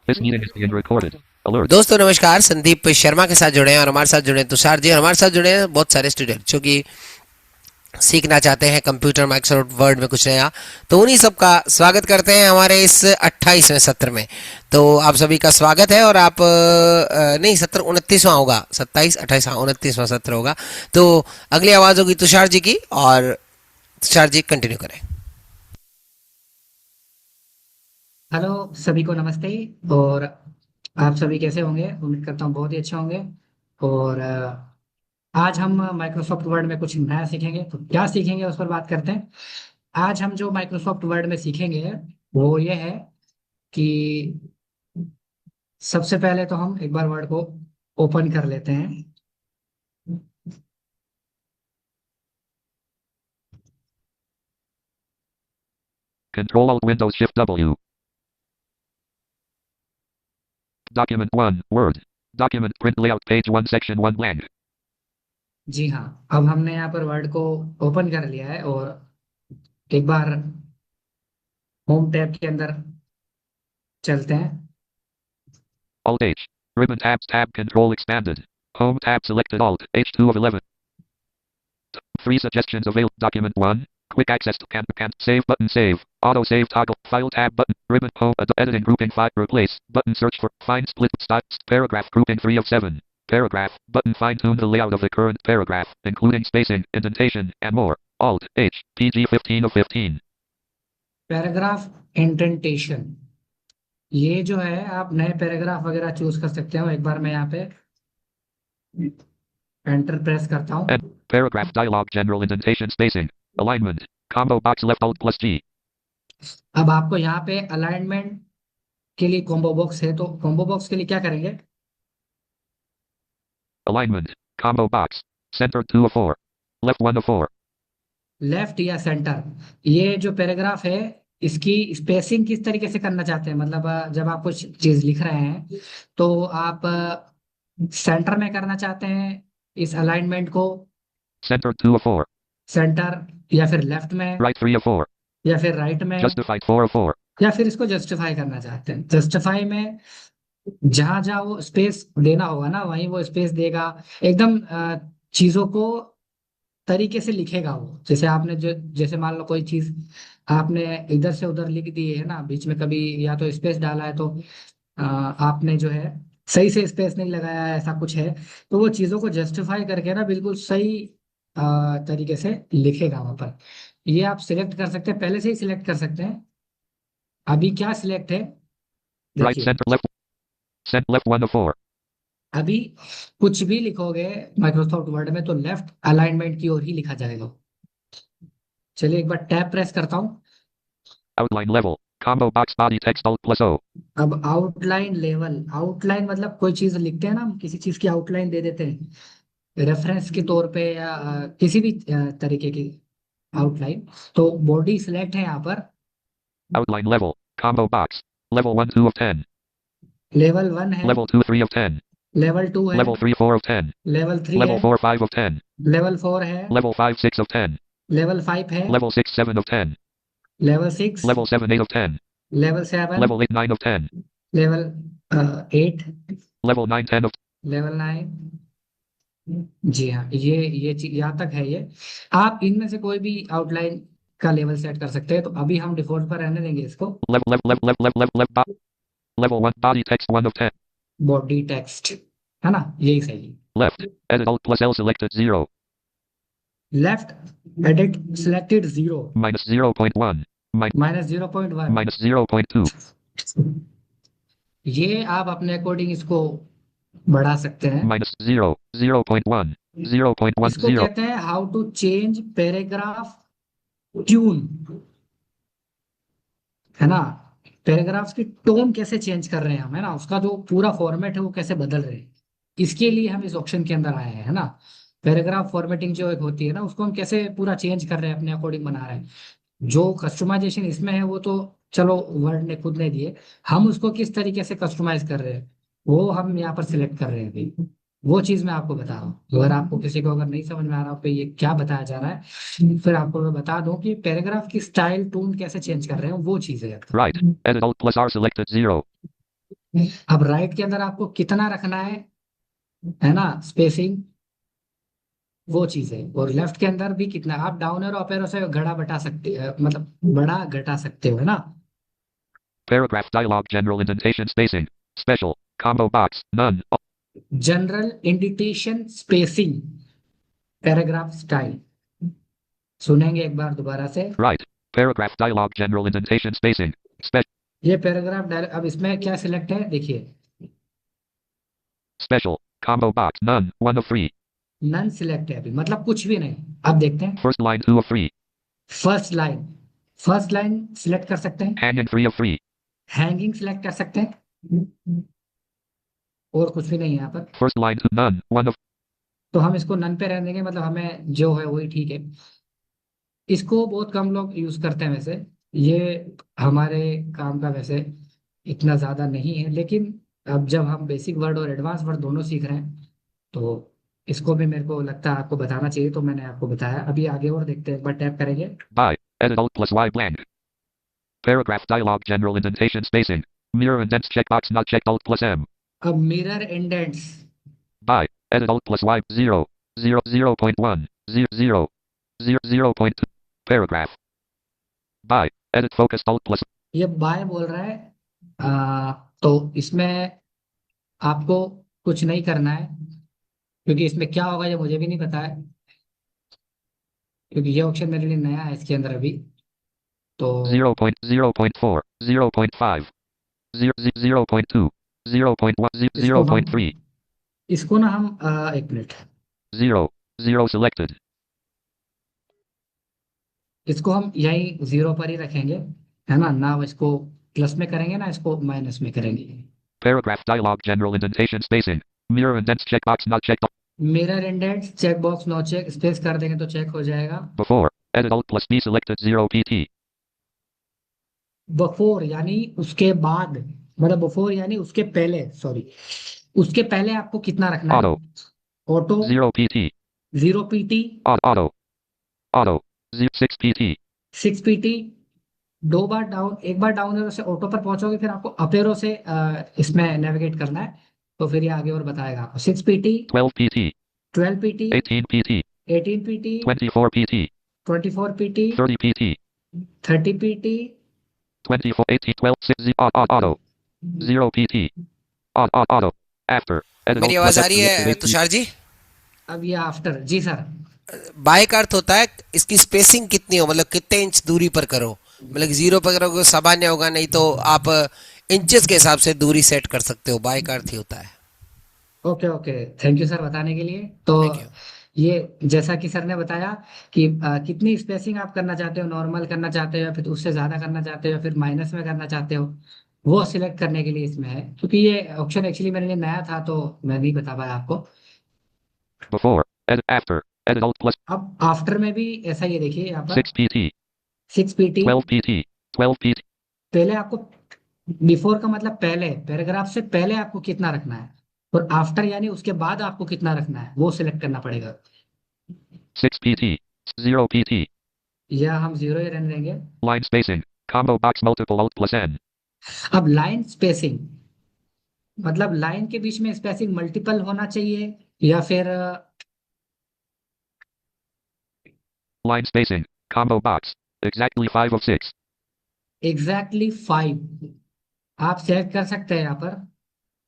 This meeting is being recorded. Alert. दोस्तों नमस्कार, संदीप शर्मा के साथ जुड़े हैं और हमारे साथ जुड़े हैं तुषार जी और हमारे साथ जुड़े हैं बहुत सारे स्टूडेंट जो कि सीखना चाहते हैं कंप्यूटर माइक्रोसॉफ्ट वर्ड में कुछ नया। तो उन्हीं सब का स्वागत करते हैं हमारे इस 28वें सत्र में। तो आप सभी का स्वागत है और आप नहीं, सत्र 29वां होगा, 27 28, हाँ 29वां सत्र होगा। तो अगली आवाज़ होगी तुषार जी की और तुषार जी कंटिन्यू करें। हेलो सभी को नमस्ते। और आप सभी कैसे होंगे? उम्मीद करता हूँ बहुत ही अच्छे होंगे। और आज हम माइक्रोसॉफ्ट वर्ड में कुछ नया सीखेंगे। तो क्या सीखेंगे उस पर बात करते हैं। आज हम जो माइक्रोसॉफ्ट वर्ड में सीखेंगे वो ये है कि सबसे पहले तो हम एक बार वर्ड को ओपन कर लेते हैं। Control Alt Windows Shift W. Document 1. Word. Document print layout page 1 section 1 blank. जी हाँ, अब हमने यहाँ पर वर्ड को ओपन कर लिया है और एक बार होम टैब के अंदर चलते हैं। Alt H. Ribbon tabs tab control expanded. Home tab selected Alt H2 of 11. 3 suggestions available. Document 1. Quick access to can save button save. Auto save toggle. File tab button. Ribbon home editing grouping 5 replace. Button search for find split style paragraph grouping 3 of 7. Paragraph button fine tune the layout of the current paragraph including spacing, indentation and more. Alt H PG 15 of 15. Paragraph indentation, ये जो है आप नए paragraph वगैरह choose कर सकते हो। एक बार मैं यहाँ पे एंटर प्रेस करता हूँ। And paragraph dialog general indentation spacing. Alignment. Combo box left Alt plus G. अब आपको यहाँ पे अलाइनमेंट के लिए कॉम्बो बॉक्स है, तो कॉम्बो बॉक्स के लिए क्या करेंगे? Alignment. Combo box. Center 2 of 4. Left 1 of 4. Left या सेंटर, ये जो पैराग्राफ है इसकी स्पेसिंग किस तरीके से करना चाहते हैं? मतलब जब आप कुछ चीज लिख रहे हैं तो आप सेंटर में करना चाहते हैं इस अलाइनमेंट को, Center 2 of 4. सेंटर, या फिर लेफ्ट में, Right 3 of 4. या फिर राइट में, Justified 4 of 4. या फिर इसको जस्टिफाई करना चाहते हैं। जस्टिफाई में जहां जहां वो स्पेस देना होगा ना वहीं वो स्पेस देगा। एकदम चीजों को तरीके से लिखेगा वो। जैसे आपने जो, जैसे मान लो कोई चीज आपने इधर से उधर लिख दी है ना, बीच में कभी या तो स्पेस डाला है तो आपने जो है सही से स्पेस नहीं लगाया है, ऐसा कुछ है, तो वो चीजों को जस्टिफाई करके ना बिल्कुल सही तरीके से लिखेगा वहां पर। ये आप सिलेक्ट कर सकते हैं, पहले से ही सिलेक्ट कर सकते हैं। अभी क्या सिलेक्ट है Right देखिए। center left. Left 1 of 4. अभी कुछ भी लिखोगे माइक्रोसॉफ्ट वर्ड में तो लेफ्ट अलाइनमेंट की ओर ही लिखा जाएगा। चलिए एक बार टैब प्रेस करता हूँ। Outline level. Combo box body text Alt plus O. अब आउटलाइन लेवल, आउटलाइन मतलब कोई चीज लिखते हैं ना हम, किसी चीज की आउटलाइन दे देते हैं रेफरेंस के तौर पे या किसी भी तरीके की आउटलाइन। तो बॉडी सिलेक्ट है यहाँ पर। Outline level. Combo box. Level 1 2 of 10. Level 1 है, Level 2 3 of 10. लेवल 2 है, Level 3 4 of 10. लेवल 3 Level है, 4 5 of 10. लेवल 4 है, Level 5 6 of 10. लेवल 5 है, Level 6 7 of 10. Level 6, Level 7 8 of 10. Level 7, Level 8 9 of 10. Level 8, Level 9 10 of level 9। जी हाँ, ये चीज यहाँ तक है ये। आप इनमें से कोई भी आउटलाइन का लेवल सेट कर सकते हैं। तो अभी हम डिफॉल्ट पर रहने देंगे इसको। level 1 body text 1 of 10. Body text है ना, यही सही है। Left. Edit Alt plus L selected 0. Left edit selected 0, Minus 0.1. Minus 0.1। Minus 0.2. ये आप अपने अकॉर्डिंग इसको बढ़ा सकते हैं। Minus 0. 0.1. इसको 0.10. कहते हैं how to change paragraph tune, है ना। पैराग्राफ्स की टोन कैसे चेंज कर रहे हैं हम, है ना, उसका जो पूरा फॉर्मेट है वो कैसे बदल रहे हैं, इसके लिए हम इस ऑप्शन के अंदर आए हैं, है ना। पैराग्राफ फॉर्मेटिंग जो एक होती है ना, उसको हम कैसे पूरा चेंज कर रहे हैं, अपने अकॉर्डिंग बना रहे हैं। जो कस्टमाइजेशन इसमें है वो तो चलो वर्ड ने खुद ने दिए, हम उसको किस तरीके से कस्टमाइज कर रहे हैं वो हम यहाँ पर सिलेक्ट कर रहे हैं अभी। वो चीज मैं आपको बता रहा हूँ। अगर आपको किसी को अगर नहीं समझ में आ रहा हो कि ये क्या बताया जा रहा है, फिर आपको मैं बता दूं कि पैराग्राफ की स्टाइल टोन कैसे चेंज कर रहे हैं, वो चीज है। Right. Edit Alt plus R selected 0. अब राइट के अंदर आपको कितना रखना है ना, स्पेसिंग, वो चीज है। और लेफ्ट के अंदर भी कितना, आप डाउन एरो अप एरो से घड़ा बटा सकते हैं, मतलब बड़ा घटा सकते हो, है ना। Paragraph dialog general indentation spacing. Special. Combo box. None. General indentation spacing, paragraph style, सुनेंगे एक बार दोबारा से। Right. Paragraph dialog general indentation spacing. Special. ये पैराग्राफ डायरेक्ट, अब इसमें क्या सिलेक्ट है देखिए, Special. Combo box. None. 1 of 3. None select है अभी, मतलब कुछ भी नहीं। अब देखते हैं First line 2 of 3. First line, first line select कर सकते हैं, Hanging 3 of 3. हैंगिंग सिलेक्ट कर सकते हैं, और कुछ भी नहीं है यहाँ पर। First line 2. None. 1 of. तो हम इसको नन पे रहने देंगे, मतलब हमें जो है वही ठीक है। इसको बहुत कम लोग यूज करते हैं वैसे, ये हमारे काम का वैसे इतना ज्यादा नहीं है, लेकिन अब जब हम बेसिक वर्ड और एडवांस वर्ड दोनों सीख रहे हैं, तो इसको भी मेरे को लगता है आपको बताना चाहिए, तो मैंने आपको बताया। अभी आगे और देखते हैं, एक बार टैप करेंगे। By. Edit Alt plus Y blank. Paragraph dialog general indentation spacing. Mirror indents checkbox not checked Alt plus M. अब mirror indents, By. Edit Alt plus Y 0. 0. 0.1. 0. 0. 0. 0.2. Paragraph. By. Edit focus Alt plus. ये bye बोल रहा है। तो इसमें आपको कुछ नहीं करना है, क्योंकि इसमें क्या होगा ये मुझे भी नहीं पता है, क्योंकि ये ऑप्शन मेरे लिए नया है इसके अंदर अभी। तो 0.0.4. 0.5. 0.2. 0.1. इसको हम 0.3. इसको ना हम एक मिनट, 0. 0 selected. इसको हम यही जीरो पर ही रखेंगे, है ना, ना इसको प्लस में करेंगे ना इसको माइनस में करेंगे। Paragraph dialog general indentation spacing. Mirror indents checkbox not checked mirror indents check box no check, space कर देंगे तो चेक हो जाएगा। before. Edit Alt plus B selected 0 PT. बफोर यानी उसके बाद, मतलब बफोर यानी उसके पहले, सॉरी, उसके पहले आपको कितना रखना है। Auto. Auto 0 PT. 0 PT, Auto. Auto. 6 PT. 6 PT, दो बार डाउन, एक बार डाउन एरो से ऑटो पर पहुंचोगे, फिर आपको अप एरो से इसमें नेविगेट करना है, तो फिर ये आगे और बताएगा आपको। 6 PT, 12 PT. 12 PT, 18 PT. 18 PT, 24 PT. 24 PT, 30 PT. 30 PT, 24 18 12 6 auto. 0 PT. Auto. After. Edit मेरी Alt आवाज plus आ F रही है selected 8 तुषार जी? अब ये आफ्टर, जी सर। बाय का अर्थ होता है इसकी स्पेसिंग कितनी हो, मतलब कितने इंच दूरी पर करो। मतलब जीरो पर करोगे सामान्य होगा, नहीं तो आप इंचेस के हिसाब से दूरी सेट कर सकते हो। बाय का अर्थ ही होता है। Okay okay, thank you sir बताने के लिए। तो थैंक यू। ये जैसा कि सर ने बताया कि कितनी स्पेसिंग आप करना चाहते हो, नॉर्मल करना चाहते हो या फिर उससे ज्यादा करना चाहते हो या फिर माइनस में करना चाहते हो, वो सिलेक्ट करने के लिए इसमें है। क्योंकि ये ऑप्शन एक्चुअली मेरे लिए नया था, तो मैं नहीं बता पाया आपको। before. Edit after. Edit Alt plus अब आफ्टर में भी ऐसा ही है, देखिए यहाँ पर 6 PT. 6 PT। 12 PT. 12 PT. पहले आपको, बिफोर का मतलब पहले, पैराग्राफ से पहले आपको कितना रखना है, और आफ्टर यानी उसके बाद आपको कितना रखना है, वो सिलेक्ट करना पड़ेगा। 6 PT. 0 PT. या हम जीरो ही रहने देंगे। Line spacing. Combo box multiple Alt plus N. अब लाइन स्पेसिंग, मतलब लाइन के बीच में स्पेसिंग मल्टीपल होना चाहिए या फिर Line spacing. Combo box. Exactly 5 of 6. Exactly 5 आप सेलेक्ट कर सकते हैं यहाँ पर।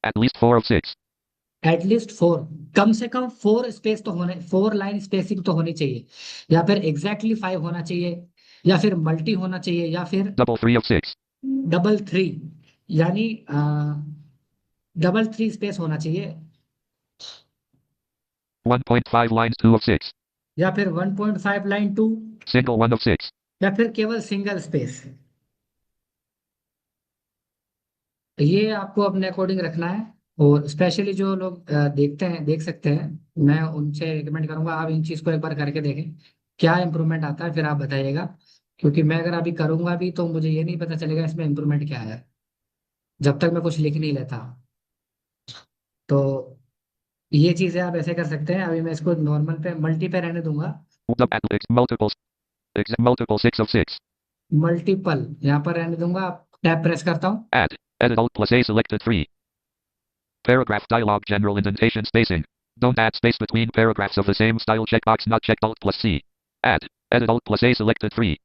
At least 4 of 6. एटलीस्ट 4, कम से कम 4 स्पेस तो होने, 4 लाइन स्पेसिंग तो होनी चाहिए, या फिर एग्जैक्टली 5 होना चाहिए, या फिर मल्टी होना चाहिए, या फिर Double 3 of 6. डबल 3, यानी डबल 3 स्पेस होना चाहिए, 1.5 lines 2 of 6. या फिर 1.5 लाइन 2, Single 1 of 6. या फिर केवल सिंगल स्पेस। ये आपको अपने अकॉर्डिंग रखना है। और स्पेशली जो लोग देखते हैं, देख सकते हैं, मैं उनसे रिकमेंड करूंगा आप इन चीज को एक बार करके देखें, क्या इम्प्रूवमेंट आता है, फिर आप बताइएगा। क्योंकि मैं अगर अभी करूंगा भी तो मुझे ये नहीं पता चलेगा इसमें इम्प्रूवमेंट क्या है, जब तक मैं कुछ लिख नहीं लेता। तो ये चीजें आप ऐसे कर सकते हैं। अभी मैं इसको नॉर्मल पे, मल्टी पे रहने दूंगा। Multiples. Multiple 6 of 6. मल्टीपल यहाँ पर रहने दूंगा, टैप प्रेस करता हूँ। Add. Edit Alt plus A selected 3. Paragraph dialog general indentation spacing. Don't add space between paragraphs of the same style checkbox not checked Alt plus C. Add. Edit Alt plus A selected 3.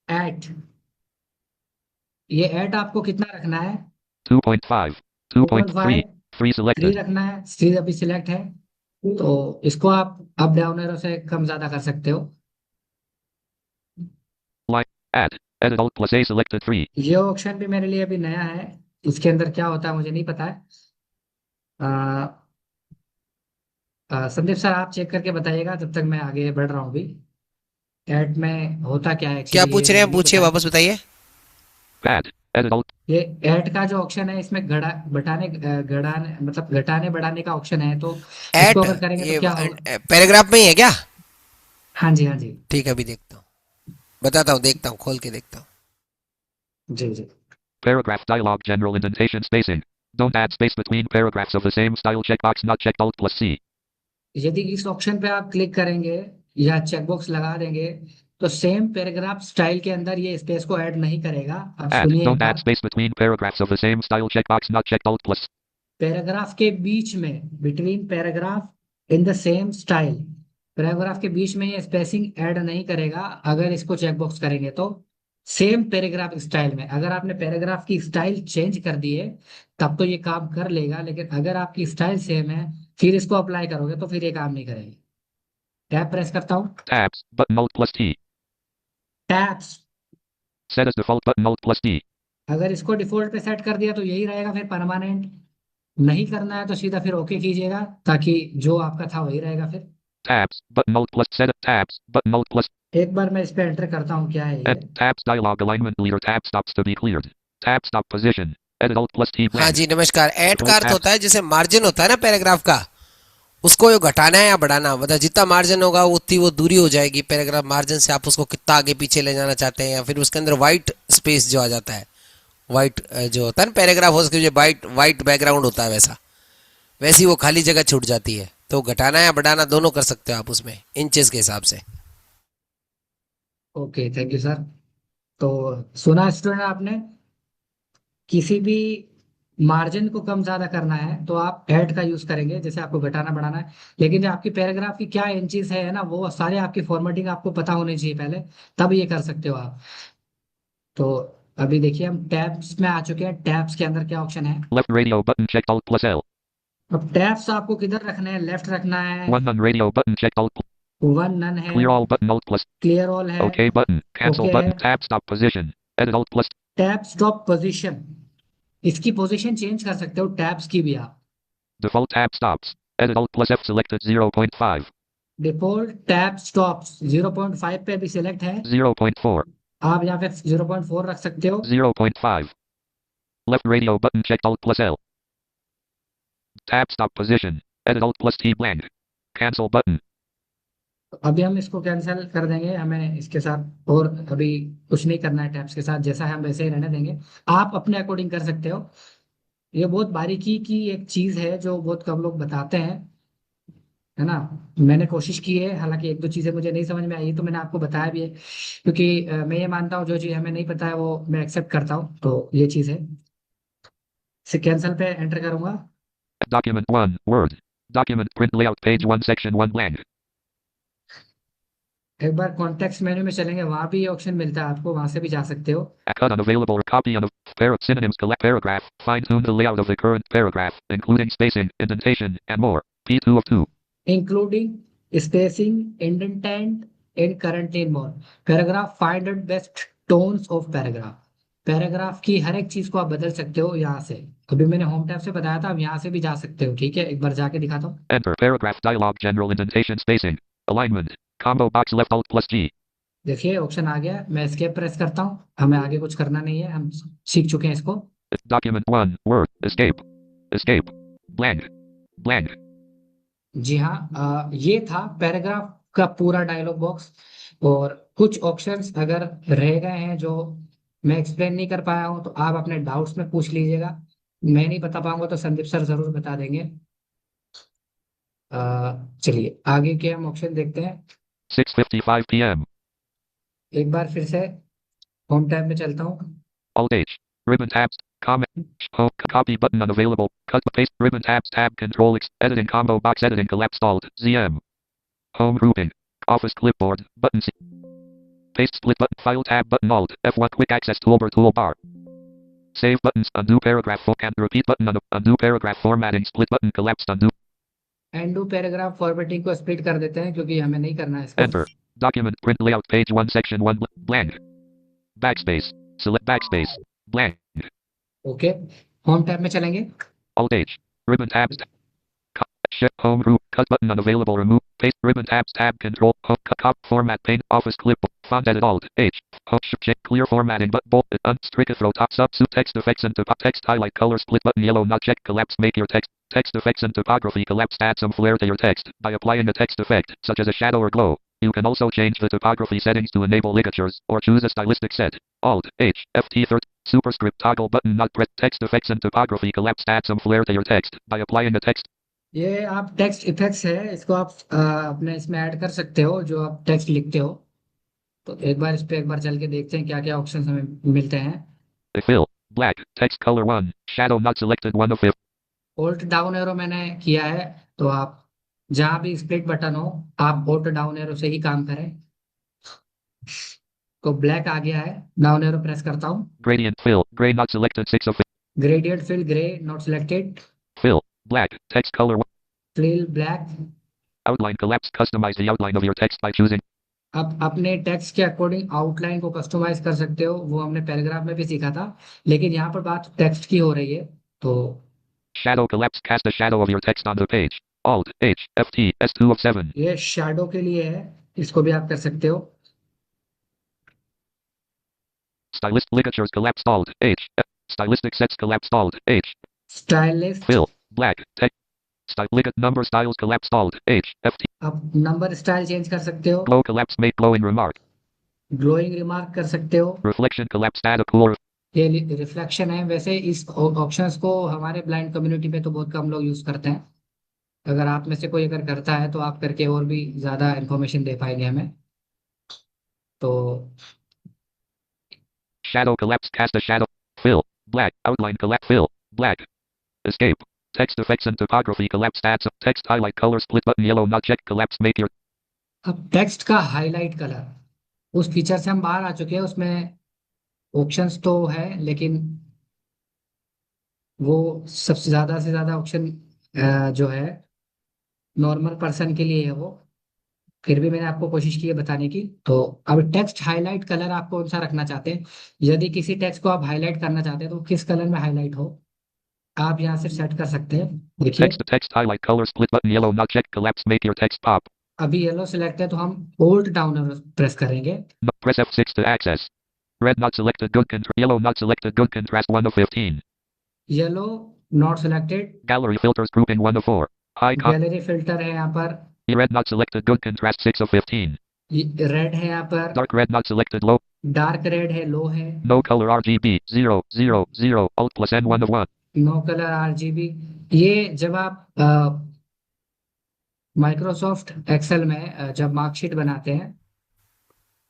Eight, ये eight आपको कितना रखना है? 2.5. 2.3. 2.5, 3 3 selected. रखना है। 3 अभी select है, तो इसको आप अप डाउन एरो से कम ज्यादा कर सकते हो। Line. Add. Edit Alt plus A selected 3. ये ऑप्शन भी मेरे लिए अभी नया है, इसके अंदर क्या होता है मुझे नहीं पता है। संदीप सर आप चेक करके बताइएगा, जब तक मैं आगे बढ़ रहा हूँ अभी। ऐड में होता क्या है क्या एक्चुअली ये पूछ रहे मुझे हैं, नहीं पूछिए, पता है। वापस बताइए। Add. Edit Alt. ये ऐड का जो ऑप्शन है इसमें घड़ा बटाने घटाने मतलब घटाने बढ़ाने का ऑप्शन है, तो इसको एट, अगर करेंगे तो ये क्या होगा? पैराग्राफ में ही है क्या? हाँ जी, हाँ जी। ठीक है, अभी देखता हूँ, बताता हूँ, देखता हूँ, खोल के देखता हूँ। जी जी। Paragraph dialog general indentation spacing. Don't add space between paragraphs of the same style checkbox not checked Alt plus C. यदि इस ऑप्शन पे आप क्लिक करेंगे या चेकबॉक्स लगा देंगे, तो सेम पैराग्राफ स्टाइल के अंदर ये स्पेस को ऐड नहीं करेगा। अब Add. सुनिए एक Don't add bar, space between paragraphs of the same style checkbox not checked Alt plus. Paragraph के बीच में, between paragraph in the same style, paragraph के बीच में ये स्पेसिंग ऐड नहीं करेगा। अगर इसको चेकबॉक्स करेंगे तो सेम पैराग्राफ स्टाइल में, अगर आपने पैराग्राफ की स्टाइल चेंज कर दी है तब तो ये काम कर लेगा, लेकिन अगर आपकी स्टाइल सेम है फिर इसको अप्लाई करोगे तो फिर ये काम नहीं करेगी। टैब प्रेस करता हूँ। Tabs. Button Alt plus T. Tabs, Set as default button Alt plus D. अगर इसको डिफॉल्ट पे सेट कर दिया तो यही रहेगा फिर परमानेंट। नहीं करना है तो सीधा फिर ओके कीजिएगा, ताकि जो आपका था वही रहेगा फिर। Tabs. Button Alt plus set. Tabs. Button Alt plus. एक बार मैं इस पे एंटर करता हूँ क्या है ये। Tabs dialog alignment leader tab stops to be cleared. Tab stop position. Edit Alt plus T हाँ blank. जी, नमस्कार। ऐड का अर्थ tabs. होता है जैसे मार्जिन होता है ना पैराग्राफ का, उसको यो घटाना है या बढ़ाना, मतलब जितना मार्जिन होगा उतनी वो दूरी हो जाएगी पैराग्राफ मार्जिन से, आप उसको कितना आगे पीछे ले जाना चाहते हैं, या फिर उसके अंदर वाइट स्पेस जो आ जाता है, वाइट जो होता है ना पैराग्राफ, हो उसके जो वाइट वाइट बैकग्राउंड होता है वैसा, वैसी वो खाली जगह छूट जाती है। तो घटाना या बढ़ाना दोनों कर सकते हो आप उसमें, इंचेस के हिसाब से। Okay, thank you sir. तो सुना स्टूडेंट आपने, किसी भी मार्जिन को कम ज्यादा करना है तो आप ऐड का यूज करेंगे, जैसे आपको घटाना बढ़ाना है। लेकिन जो आपकी पैराग्राफ की क्या इंचेस है ना, वो सारे आपकी फॉर्मेटिंग आपको पता होनी चाहिए पहले, तब ये कर सकते हो आप। तो अभी देखिए हम टैब्स में आ चुके हैं। टैब्स के अंदर क्या ऑप्शन है? Left radio button checked Alt plus L. अब टैब्स आपको किधर रखना है? लेफ्ट रखना है। One none radio button checked Alt. One none है। Clear all button Alt plus. Clear all है। OK button. Cancel okay button. है। Tab stop position. Edit Alt plus. Tab stop position, इसकी पोजीशन चेंज कर सकते हो tabs की भी आप। Default tab stops. Edit Alt plus F selected 0.5. Default tab stops 0.5 पे भी सिलेक्ट है, 0.4. आप यहाँ पे 0.4 रख सकते हो। 0.5. Left radio button checked Alt plus L. Tab stop position. Edit Alt plus T blank. Cancel button. तो अभी हम इसको कैंसिल कर देंगे, हमें इसके साथ और अभी कुछ नहीं करना है। टैब्स के साथ जैसा है हम वैसे ही रहने देंगे, आप अपने अकॉर्डिंग कर सकते हो। ये बहुत बारीकी की एक चीज है जो बहुत कम लोग बताते हैं, है ना। मैंने कोशिश की है, हालांकि एक दो चीजें मुझे नहीं समझ में आई तो मैंने आपको बताया भी है, क्योंकि मैं ये मानता हूँ जो चीज हमें नहीं पता है वो मैं एक्सेप्ट करता हूँ, तो ये चीज है। इसे कैंसिल पे एंटर करूंगा। Document 1. Word. Document print layout page 1 section 1 blank. एक बार कॉन्टेक्स्ट मेन्यू में चलेंगे, वहां भी ये ऑप्शन मिलता है आपको, वहां से भी जा सकते हो। A cut unavailable or copy on a pair of synonyms collect paragraph. Fine tune the layout of the current paragraph, including spacing, indentation, and more. P2 of 2. Including spacing, indent and current in more. Paragraph find best tones of paragraph, paragraph की हर एक चीज को आप बदल सकते हो यहाँ से। अभी मैंने होम टैब से बताया था, आप यहाँ से भी जा सकते हो। ठीक है, एक बार जाके दिखाता हूँ। Enter paragraph dialog general indentation spacing. Alignment. Combo box left Alt plus G. देखिए ऑप्शन आ गया, मैं एस्केप प्रेस करता हूँ, हमें आगे कुछ करना नहीं है, हम सीख चुके हैं इसको। Document 1. Word. Escape. Escape. Blank. Blank. जी हाँ, ये था पैराग्राफ का पूरा डायलॉग बॉक्स। और कुछ ऑप्शंस अगर रह गए हैं जो मैं एक्सप्लेन नहीं कर पाया हूँ तो आप अपने डाउट्स में पूछ लीजिएगा। मैं नहीं बता पाऊंगा तो संदीप सर जरूर बता देंगे। चलिए आगे के हम ऑप्शन देखते हैं। 6:55 p.m. एक बार फिर से होम टैब में चलता हूँ। Alt H. Ribbon tabs. Comment. Home. Copy button unavailable. Cut. Paste. Ribbon tabs. Tab. Control. Editing combo box. Editing collapsed. Alt. ZM. Home grouping. Office clipboard. Button C. Paste split button. File tab button. Alt. F1 quick access toolbar. Save buttons. Undo paragraph. And repeat button. Undo paragraph formatting. Split button. Collapsed. Undo. Undo paragraph formatting को split कर देते हैं क्योंकि हमें नहीं करना है इसको. Enter. Document print layout page 1 section 1 blank. Backspace. Select backspace. Blank. Okay, home tab में चलेंगे. Alt H. Ribbon tabs. Shift home group. Cut button unavailable. Remove. Paste. Ribbon tabs. Tab. Control. Home. Cut. Format pane. Office clip. Font edit. Alt H. Home. Check. Clear formatting. But bold. Unstrict. Throw top. Subsuit. Text effects and text highlight. Color split button. Yellow. Not check. Collapse. Make your text. Text effects and typography. Collapse. Add some flair to your text by applying a text effect, such as a shadow or glow. You can also change the typography settings to enable ligatures, or choose a stylistic set. Alt H FT30 superscript toggle button not press. Text effects and typography. Collapse. Add some flair to your text by applying a text. ये आप text effects है, इसको आप अपने इसमें add कर सकते हो जो आप टेक्स्ट लिखते हो. तो एक बार इस पे एक बार चल के देखते हैं क्या क्या ऑप्शंस हमें मिलते हैं. Fill black text color 1 shadow not selected 1 of 5. Alt down arrow मैंने किया है, तो आप जहां भी स्प्लिट बटन हो आप ऑल्ट डाउन एरो से ही काम करें. तो ब्लैक आ गया है, डाउन एरो प्रेस करता हूँ. Gradient fill gray not selected 6 of 5. Gradient fill grey not selected. Fill black text color 1. Fill black. Outline collapse. Customize the outline of your text by choosing. आप अपने text के according outline को customise कर सकते हो, वो हमने paragraph में भी सीखा था, लेकिन यहाँ पर बात टेक्स्ट की हो रही है. तो Shadow collapse. Cast a shadow of your text on the page. Alt H FT S2 of 7. ये शैडो के लिए है, इसको भी आप कर सकते हो. Stylist ligatures collapsed. Alt H. Stylistic sets collapsed. Alt H. Stylist. Fill black text. Ligat number styles collapsed. Alt H FT. आप नंबर स्टाइल चेंज कर सकते हो. Glow collapse. Make glowing remark. Glowing remark कर सकते हो. Reflection collapsed. Add a cooler. ये reflection है. वैसे इस ऑप्शंस को हमारे ब्लाइंड कम्युनिटी में तो बहुत कम लोग यूज करते हैं. अगर आप में से कोई अगर करता है तो आप करके और भी ज्यादा इंफॉर्मेशन दे पाएंगे हमें. तो Shadow collapse. Cast a shadow. Fill black. Outline collapse. Fill black. Escape. Text effects and typography. Collapse. Add some text highlight. Color split button. Yellow not check. Collapse. Make your अब text का highlight colour, उस feature से हम बाहर आ चुके हैं. उसमें options तो है, लेकिन वो सबसे ज्यादा से ज्यादा ऑप्शन जो है नॉर्मल पर्सन के लिए है वो. फिर भी मैंने आपको कोशिश की है बताने की. तो अब टेक्स्ट हाईलाइट कलर आप कौन सा रखना चाहते हैं. यदि किसी टेक्स्ट को आप हाईलाइट करना चाहते हैं तो किस कलर में हाईलाइट हो, आप यहाँ से सेट कर सकते हैं. देखिए text highlight. Color split button. Yellow not check. Collapse. Make your text pop. अभी येलो सिलेक्ट है, तो हम होल्ड डाउन प्रेस करेंगे. Press F6 to access. Red not selected. Good contrast. Yellow not selected. Good contrast 1 of 15. Yellow not selected. Gallery filters grouping 1 of 4. High gallery filter है यहाँ पर. red not selected. Good contrast 6 of 15. Red है यहाँ पर. Dark red not selected. Low. Dark red है, लो है. No color RGB 0 0 0. Alt plus N 1 of 1. No colour RGB. ये जब आप माइक्रोसॉफ्ट एक्सेल में जब मार्कशीट बनाते हैं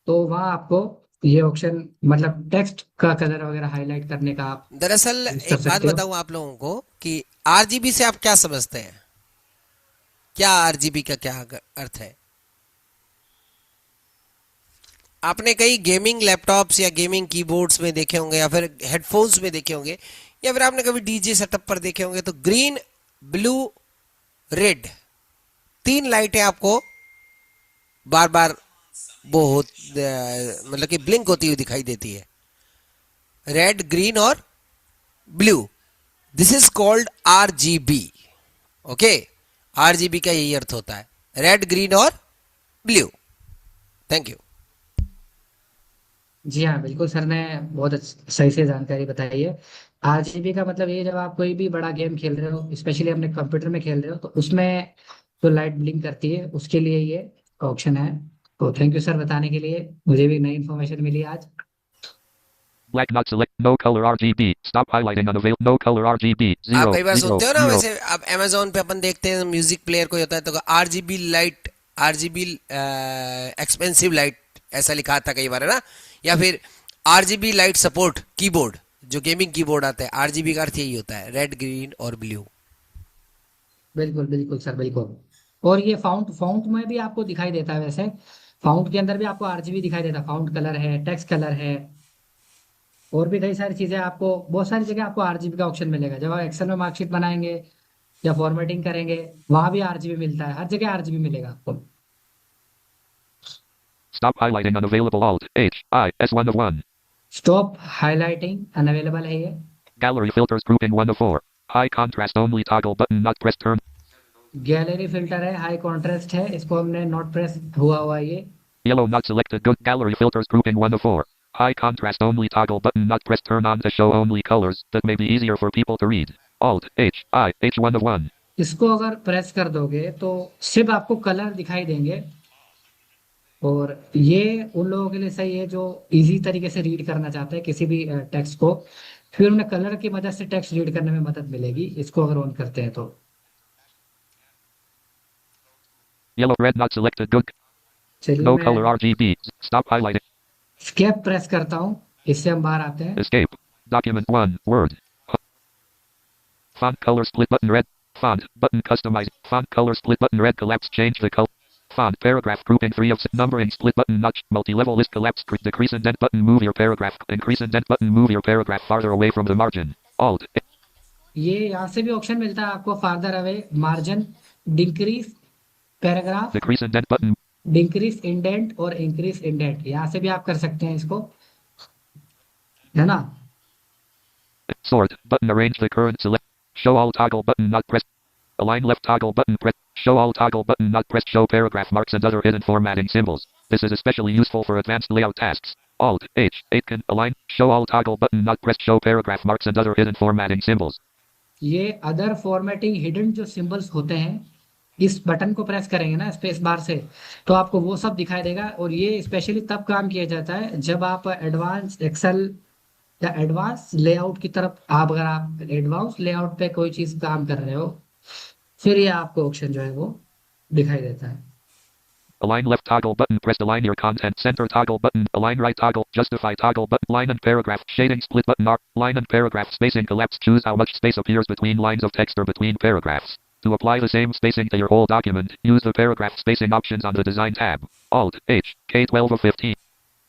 तो वहाँ आपको ये ऑप्शन, मतलब टेक्स्ट का कलर वगैरह हाईलाइट करने का आप दरअसल यूज कर एक बात सकते हो. बताऊं आप लोगों को कि आरजीबी से आप क्या समझते हैं, क्या आरजीबी का क्या अर्थ है. आपने कई गेमिंग लैपटॉप्स या गेमिंग कीबोर्ड्स में देखे होंगे, या फिर हेडफोन्स में देखे होंगे, या फिर आपने कभी डीजे सेटअप पर देखे होंगे. तो ग्रीन, ब्लू, रेड, 3 लाइटें आपको बार बार वो मतलब कि ब्लिंक होती हुई दिखाई देती है. रेड, ग्रीन और blue. This is called RGB. Okay, RGB का यही अर्थ होता है, रेड, ग्रीन और ब्लू. Thank you. जी हाँ, बिल्कुल सर ने बहुत सही से जानकारी बताई है. आरजीबी का मतलब ये, जब आप कोई भी बड़ा गेम खेल रहे हो, स्पेशली अपने कंप्यूटर में खेल रहे हो, तो उसमें जो लाइट ब्लिंक करती है उसके लिए ये ऑप्शन है. तो थैंक यू सर बताने के लिए, मुझे भी नई इन्फॉर्मेशन मिली आज. Black not select. No color RGB. Stop highlighting unavailable. No color RGB 0 आप कई बार 0 सुनते हो ना, 0. वैसे आप अमेजोन पे अपन देखते हैं म्यूजिक प्लेयर कोई होता है तो RGB light, RGB expensive light ऐसा लिखा था कई बार, है ना. या फिर आरजीबी लाइट सपोर्ट कीबोर्ड, जो गेमिंग कीबोर्ड आता है, आरजीबी का अर्थ यही होता है, रेड, ग्रीन और ब्लू। बिल्कुल बिल्कुल सर, बिल्कुल। और ये फाउंट फाउंट में भी आपको दिखाई देता है वैसे। फाउंट के अंदर भी आपको आरजीबी दिखाई देता है, फाउंट कलर है, टेक्स्ट कलर है, और भी कई सारी चीजें आपको, बहुत सारी जगह आपको आरजीबी का ऑप्शन मिलेगा। जब आप एक्सेल में मार्कशीट बनाएंगे या फॉर्मेटिंग करेंगे, वहां भी आरजीबी मिलता है, हर जगह आरजीबी मिलेगा आपको। Stop highlighting unavailable. Alt H I S 1 of 1. Stop highlighting unavailable है ये। Gallery filters grouping 1 of 4. High contrast only toggle button not pressed turn. Gallery filter है, हाई कॉन्ट्रास्ट है, इसको हमने नॉट प्रेस हुआ ये। Yellow not selected. Good gallery filters grouping 1 of 4. High contrast only toggle button not pressed turn on to show only colors that may be easier for people to read. Alt H I H 1 of 1. इसको अगर press कर दोगे तो सिर्फ आपको colour दिखाई देंगे, और ये उन लोगों के लिए सही है जो इजी तरीके से रीड करना चाहते हैं किसी भी टेक्स्ट को। फिर उन्हें कलर की मदद से टेक्स्ट रीड करने में मदद मिलेगी, इसको अगर ऑन करते हैं तो। Yellow red not selected. Good. चलिए No मैं color RGB. Stop highlighting. Escape press करता हूँ, इससे हम बाहर आते हैं। Escape. Document 1. Word. Font color split button red. Font button customize. Font color split button red collapse change the color. Font paragraph grouping 3 of 6. Numbering split button notch. Multi-level list collapse. Decrease indent button move your paragraph. Increase indent button move your paragraph farther away from the margin. Alt. ये यहाँ से भी option मिलता है आपको, farther away, margin, decrease paragraph, Decrease indent button. Decrease indent और increase indent, यहाँ से भी आप कर सकते हैं इसको, है ना। Sort button arrange the current select. Show all toggle button not pressed. Align left toggle button pressed. Show all toggle button not pressed. Show paragraph marks and other hidden formatting symbols. This is especially useful for advanced layout tasks. Alt H 8 can align. Show all toggle button not pressed. Show paragraph marks and other hidden formatting symbols. ये other formatting hidden जो symbols होते हैं, इस button को press करेंगे ना space bar से, तो आपको वो सब दिखाई देगा। और ये स्पेशली तब काम किया जाता है जब आप एडवांस एक्सेल या एडवांस लेआउट की तरफ, आप अगर आप एडवांस लेआउट पे कोई चीज काम कर रहे हो, फिर ये आपको ऑप्शन जो है वो दिखाई देता है। Align left toggle button pressed. Align your content. Center toggle button. Align right toggle. Justify toggle button. Line and paragraph. Shading split button. Line and paragraph spacing collapse. Choose how much space appears between lines of text or between paragraphs. To apply the same spacing to your whole document, use the paragraph spacing options on the design tab. Alt H K12 of 15.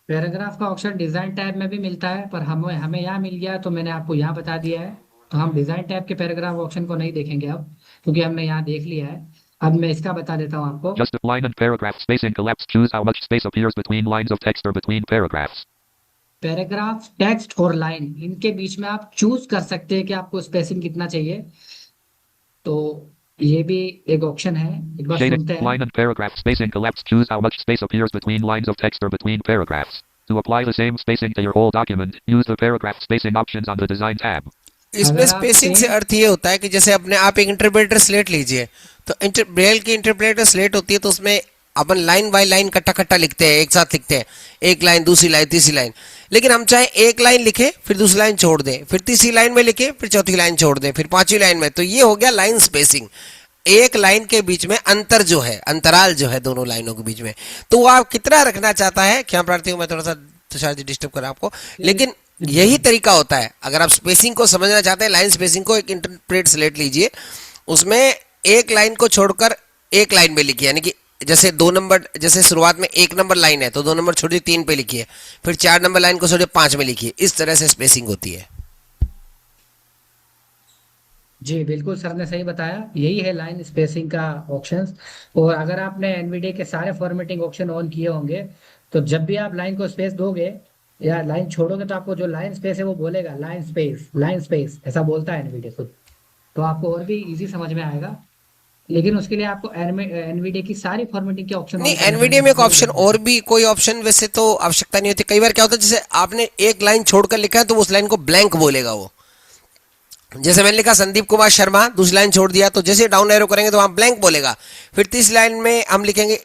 Paragraph का option design tab में भी मिलता है, पर हमें हमें यहाँ मिल गया तो मैंने आपको यहाँ बता दिया है। तो हम डिजाइन टैब के पैराग्राफ ऑप्शन को नहीं देखेंगे अब, क्योंकि हमने यहाँ देख लिया है। अब मैं इसका बता देता हूँ आपको। Just line and paragraph spacing collapse. Choose how much space appears between lines of text or between paragraphs. Paragraph, text और लाइन, इनके बीच में आप चूज कर सकते हैं कि आपको स्पेसिंग कितना चाहिए। तो ये भी एक ऑप्शन है, एक बार Shading सुनते हैं। line and paragraph spacing collapse. Choose how much space appears between lines of text or between paragraphs. To apply the same spacing to your whole document, use the paragraph spacing options on the design tab. इसमें अगर आप spacing से अर्थ ये होता है कि जैसे अपने आप एक इंटरप्रेटर स्लेट लीजिए, तो ब्रेल की इंटरप्रेटर स्लेट होती है, तो उसमें अपन लाइन बाय लाइन कट्टा कट्टा लिखते हैं, एक साथ लिखते हैं, एक लाइन, दूसरी लाइन, तीसरी लाइन। लेकिन हम चाहे एक लाइन लिखे, फिर दूसरी लाइन छोड़ दें, फिर तीसरी लाइन में लिखे, फिर चौथी लाइन छोड़ दें, फिर पांचवी लाइन में, तो ये हो गया लाइन स्पेसिंग। एक लाइन के बीच में अंतर जो है, अंतराल जो है दोनों लाइनों के बीच में, तो वो आप कितना रखना चाहता है। क्या प्रार्थी हूँ मैं थोड़ा सा तुषार जी डिस्टर्ब करा आपको, लेकिन यही तरीका होता है। अगर आप स्पेसिंग को समझना चाहते हैं, लाइन स्पेसिंग को, एक इंटरप्रेट स्लेट लीजिए, उसमें एक लाइन को छोड़कर एक लाइन में लिखिए, यानी कि जैसे 2 नंबर, जैसे शुरुआत में 1 नंबर लाइन है तो 2 नंबर छोड़िए 3 पे लिखिए, फिर 4 नंबर लाइन को छोड़िए 5 में लिखिए। इस तरह से स्पेसिंग होती है। जी बिल्कुल, सर ने सही बताया, यही है लाइन स्पेसिंग का ऑप्शंस। और अगर आपने एनवीडिया के सारे फॉर्मेटिंग ऑप्शन ऑन किए होंगे, तो जब भी आप लाइन को स्पेस दोगे या लाइन छोड़ोगे, तो आपको जो लाइन स्पेस है वो बोलेगा लाइन स्पेस ऐसा बोलता है एनवीडिया खुद। तो आपको और भी इजी समझ में आएगा, लेकिन उसके लिए आपको एनवीडिया की सारी फॉर्मेटिंग के ऑप्शन नहीं, एनवीडिया में एक ऑप्शन और भी, कोई ऑप्शन वैसे तो आवश्यकता नहीं होती। कई बार क्या होता है, जैसे आपने एक लाइन छोड़कर लिखा है तो उस लाइन को ब्लैंक बोलेगा वो। जैसे मैंने लिखा संदीप कुमार शर्मा, दूसरी लाइन छोड़ दिया, तो जैसे डाउन एरो करेंगे तो वहां ब्लैंक बोलेगा। फिर तीसरी लाइन में हम लिखेंगे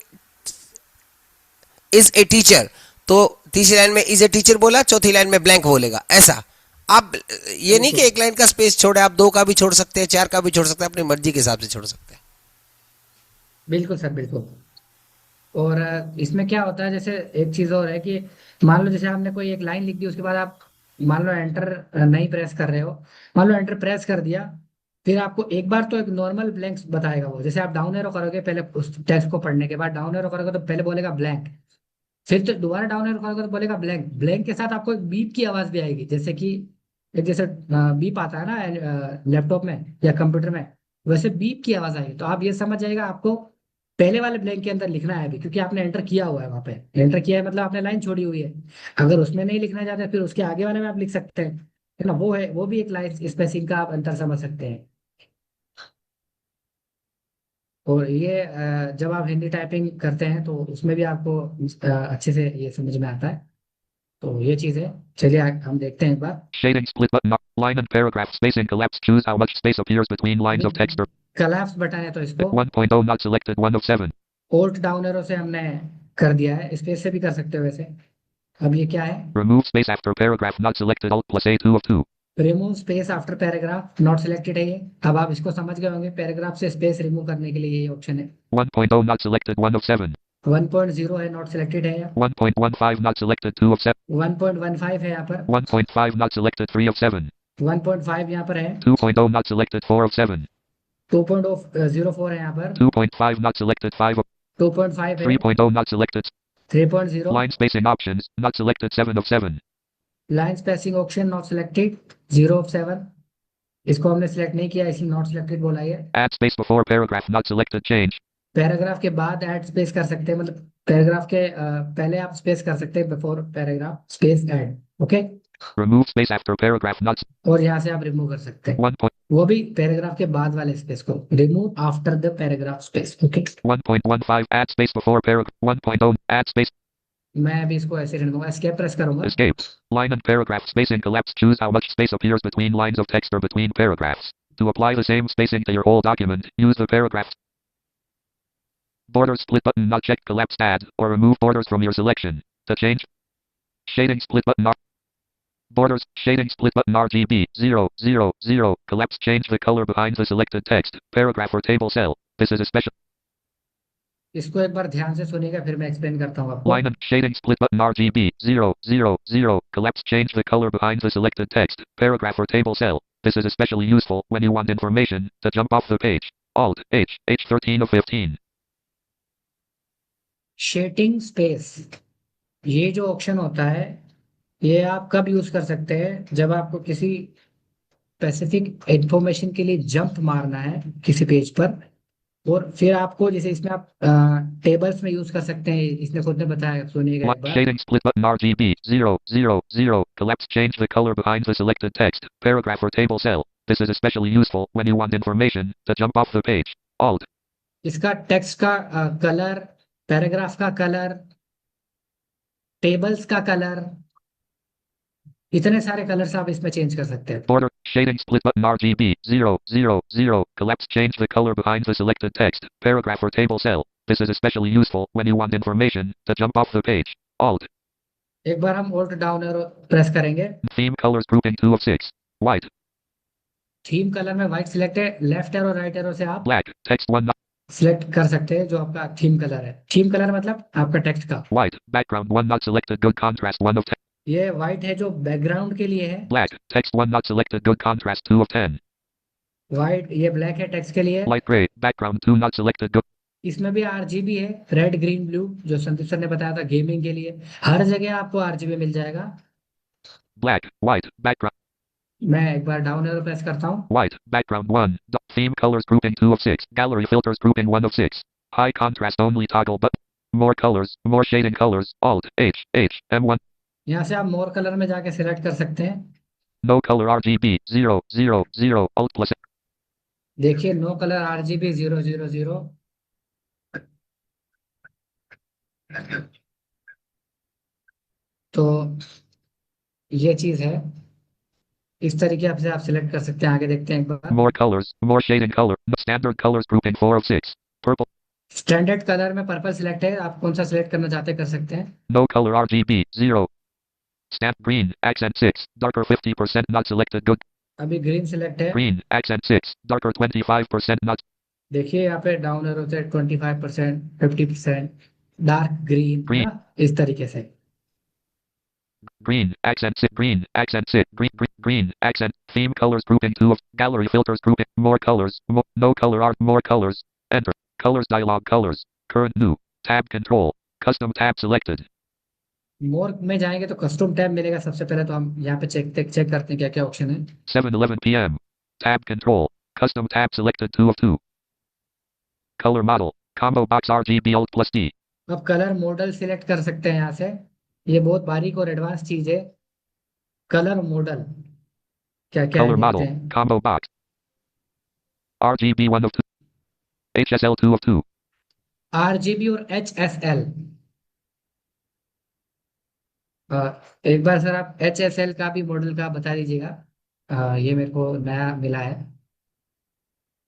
इज ए टीचर, तो तीसरी लाइन में इज ए टीचर बोला, चौथी लाइन में ब्लैंक बोलेगा। ऐसा आप ये नहीं कि एक लाइन का स्पेस छोड़े, आप 2 का भी छोड़ सकते हैं, 4 का भी छोड़ सकते हैं, अपनी मर्जी के हिसाब से छोड़ सकते हैं। बिल्कुल सर, बिल्कुल। और इसमें क्या होता है, जैसे एक चीज और है कि मान लो जैसे आपने कोई एक लाइन लिख दी, उसके बाद आप मान लो एंटर नहीं प्रेस कर रहे हो, मान लो एंटर प्रेस कर दिया, फिर आपको एक बार तो एक नॉर्मल ब्लैंक बताएगा वो, जैसे आप डाउन एरो करोगे पहले उस टेक्स्ट को पढ़ने के बाद डाउन एरो करोगे तो पहले बोलेगा ब्लैंक, फिर तो दोबारा डाउन एरो करोगे तो बोलेगा ब्लैंक, ब्लैंक के साथ आपको एक बीप की आवाज भी आएगी, जैसे कि एक जैसे बीप आता है ना लैपटॉप में या कंप्यूटर में, वैसे बीप की आवाज आएगी, तो आप ये समझ जाएगा आपको पहले वाले ब्लैंक के अंदर लिखना है अभी, क्योंकि आपने एंटर किया हुआ है वहां पे, एंटर किया है मतलब आपने लाइन छोड़ी हुई है। अगर उसमें नहीं लिखना चाहते फिर उसके आगे वाले में आप लिख सकते हैं, है ना, वो है, वो भी एक लाइन स्पेसिंग का आप अंतर समझ सकते हैं। और ये जब आप हिंदी टाइपिंग करते हैं तो उसमें भी आपको अच्छे से ये समझ में आता है। तो ये चीज है, चलिए हम देखते हैं एक बार। Shading split button. Line and paragraph spacing collapse. Choose how much space appears between lines अभी of text or collapse button है तो इसको 1.0 not selected 1 of 7. Alt down arrow से हमने कर दिया है, स्पेस से भी कर सकते हो वैसे। अब ये क्या है, Remove space after paragraph not selected Alt plus A 2 of 2. Remove space after paragraph not selected है ये। अब आप इसको समझ गए होंगे, पैराग्राफ से स्पेस रिमूव करने के लिए ये ऑप्शन है। 1.0 not selected 1 of 7. 1.0 है, नॉट सिलेक्टेड है, 1.15 not selected 2 of 7. 1.15 है यहाँ पर, 1.5 not selected 3 of 7. 1.5 यहाँ पर है, 2.0 not selected 4 of 7. 2.04 है यहाँ पर, 2.5 not selected 5 of 2.5 है, 3.0 not selected. 3.0 Line spacing options not selected 7 of 7. Line spacing epsilon naught selected 0 of 7, इसको हमने सिलेक्ट नहीं किया इसलिए नॉट सिलेक्टेड बोला है। Add space before paragraph not selected change. Paragraph के बाद ऐड स्पेस कर सकते हैं, मतलब पैराग्राफ के पहले आप स्पेस कर सकते हैं, before paragraph space add, okay. Remove space after paragraph not और यहाँ से आप रिमूव कर सकते हैं 1. वो भी पैराग्राफ के बाद वाले स्पेस को, remove after the paragraph space, okay. 1.15 add space before paragraph 1.0 add space मैं अभी इसको ऐसे रहने दूंगा, एस्केप प्रेस करूंगा। escape. Line and paragraph spacing collapse. Choose how much space appears between lines of text or between paragraphs. To apply the same spacing to your whole document, use the paragraph border split button not checked collapsed add or remove borders from your selection. To change shading split button borders shading split button RGB 000 collapse change the color behind the selected text, paragraph or table cell. This is a special इसको एक बार ध्यान से सुनिएगा फिर मैं explain करता हूँ आपको। line and shading split button RGB 000 collapse change the color behind the selected text, paragraph or table cell. This is especially useful when you want information to jump off the page. Alt H 13 of 15. Shading space, ये जो option होता है ये आप कब use कर सकते हैं, जब आपको किसी स्पेसिफिक इंफॉर्मेशन के लिए जंप मारना है किसी पेज पर, और फिर आपको जैसे इसमें आप टेबल्स में यूज कर सकते हैं, इसने खुद ने बताया, सुनिएगा एक बार। Shading split button RGB 000 collapse change the color behind the selected text, paragraph or table cell. This is especially useful when you want information to jump off the page. Alt इसका टेक्स्ट का colour, paragraph का colour, tables का colour, इतने सारे colours आप इसमें change कर सकते हैं। border shading split button RGB 000 collapse change the color behind the selected text, paragraph or table cell. This is especially useful when you want information to jump off the page. Alt एक बार हम alt down arrow press करेंगे, theme colors grouping 2 of 6. White theme colour में white select है, left arrow right arrow से आप black text 1 select कर सकते हैं जो आपका थीम कलर है। थीम कलर मतलब आपका टेक्स्ट का, white background 1 not selected good contrast 1 of 10. ये व्हाइट है जो बैकग्राउंड के लिए है, Black text 1 not selected good contrast 2 of 10. White ये ब्लैक है टेक्स्ट के लिए। Light gray background 2 not selected good. इसमें भी आरजीबी है, रेड ग्रीन ब्लू, जो संदीप सर ने बताया था गेमिंग के लिए, हर जगह आपको आरजीबी मिल जाएगा। Black white background मैं एक बार डाउन एरो प्रेस करता हूँ, white background 1 theme colors grouping 2 of 6. Gallery filters grouping 1 of 6. High contrast only toggle but more colors more shading colors Alt H M1. यहाँ से आप मोर कलर में जाके select कर सकते हैं। No color RGB 000 Alt plus देखिए no colour RGB 000, तो ये चीज है, इस तरीके से आप सिलेक्ट कर सकते हैं। आगे देखते हैं एक बार। more colors more shading color standard colors grouping 4 of 6. Purple standard colour में पर्पल सिलेक्ट है, आप कौन सा सिलेक्ट करना चाहते हैं कर सकते हैं। no color RGB 0. Stamp green accent 6 darker 50% not selected good. अभी ग्रीन सिलेक्ट है, Green accent 6 darker 25% not. देखिए यहाँ पे डाउन एरो से 25%, 50%, डार्क ग्रीन, है Green ना, इस तरीके से। Green. Accent sit. Green. Accent sit. Green. Green. Green. Accent. Theme colors grouping 2 of gallery filters grouping. More colors. No color art. More colors. Enter. Colors dialog. Colors. Current new. Tab control. Custom tab selected. मोर में जाएंगे तो custom tab मिलेगा। सबसे पहले तो हम यहाँ पे चेक करते हैं क्या क्या ऑप्शन है। 7:11 p.m. Tab control. Custom tab selected 2 of 2. Color model. Combo box RGB Alt plus D. अब कलर मॉडल सिलेक्ट कर सकते हैं यहाँ से। ये बहुत बारीक और एडवांस चीज है। कलर मॉडल क्या क्या है Color देखते model. हैं। Combo box. RGB 1 of 2. HSL 2 of 2. RGB और HSL। एक बार सर आप HSL का भी मॉडल का बता दीजिएगा। ये मेरे को नया मिला है।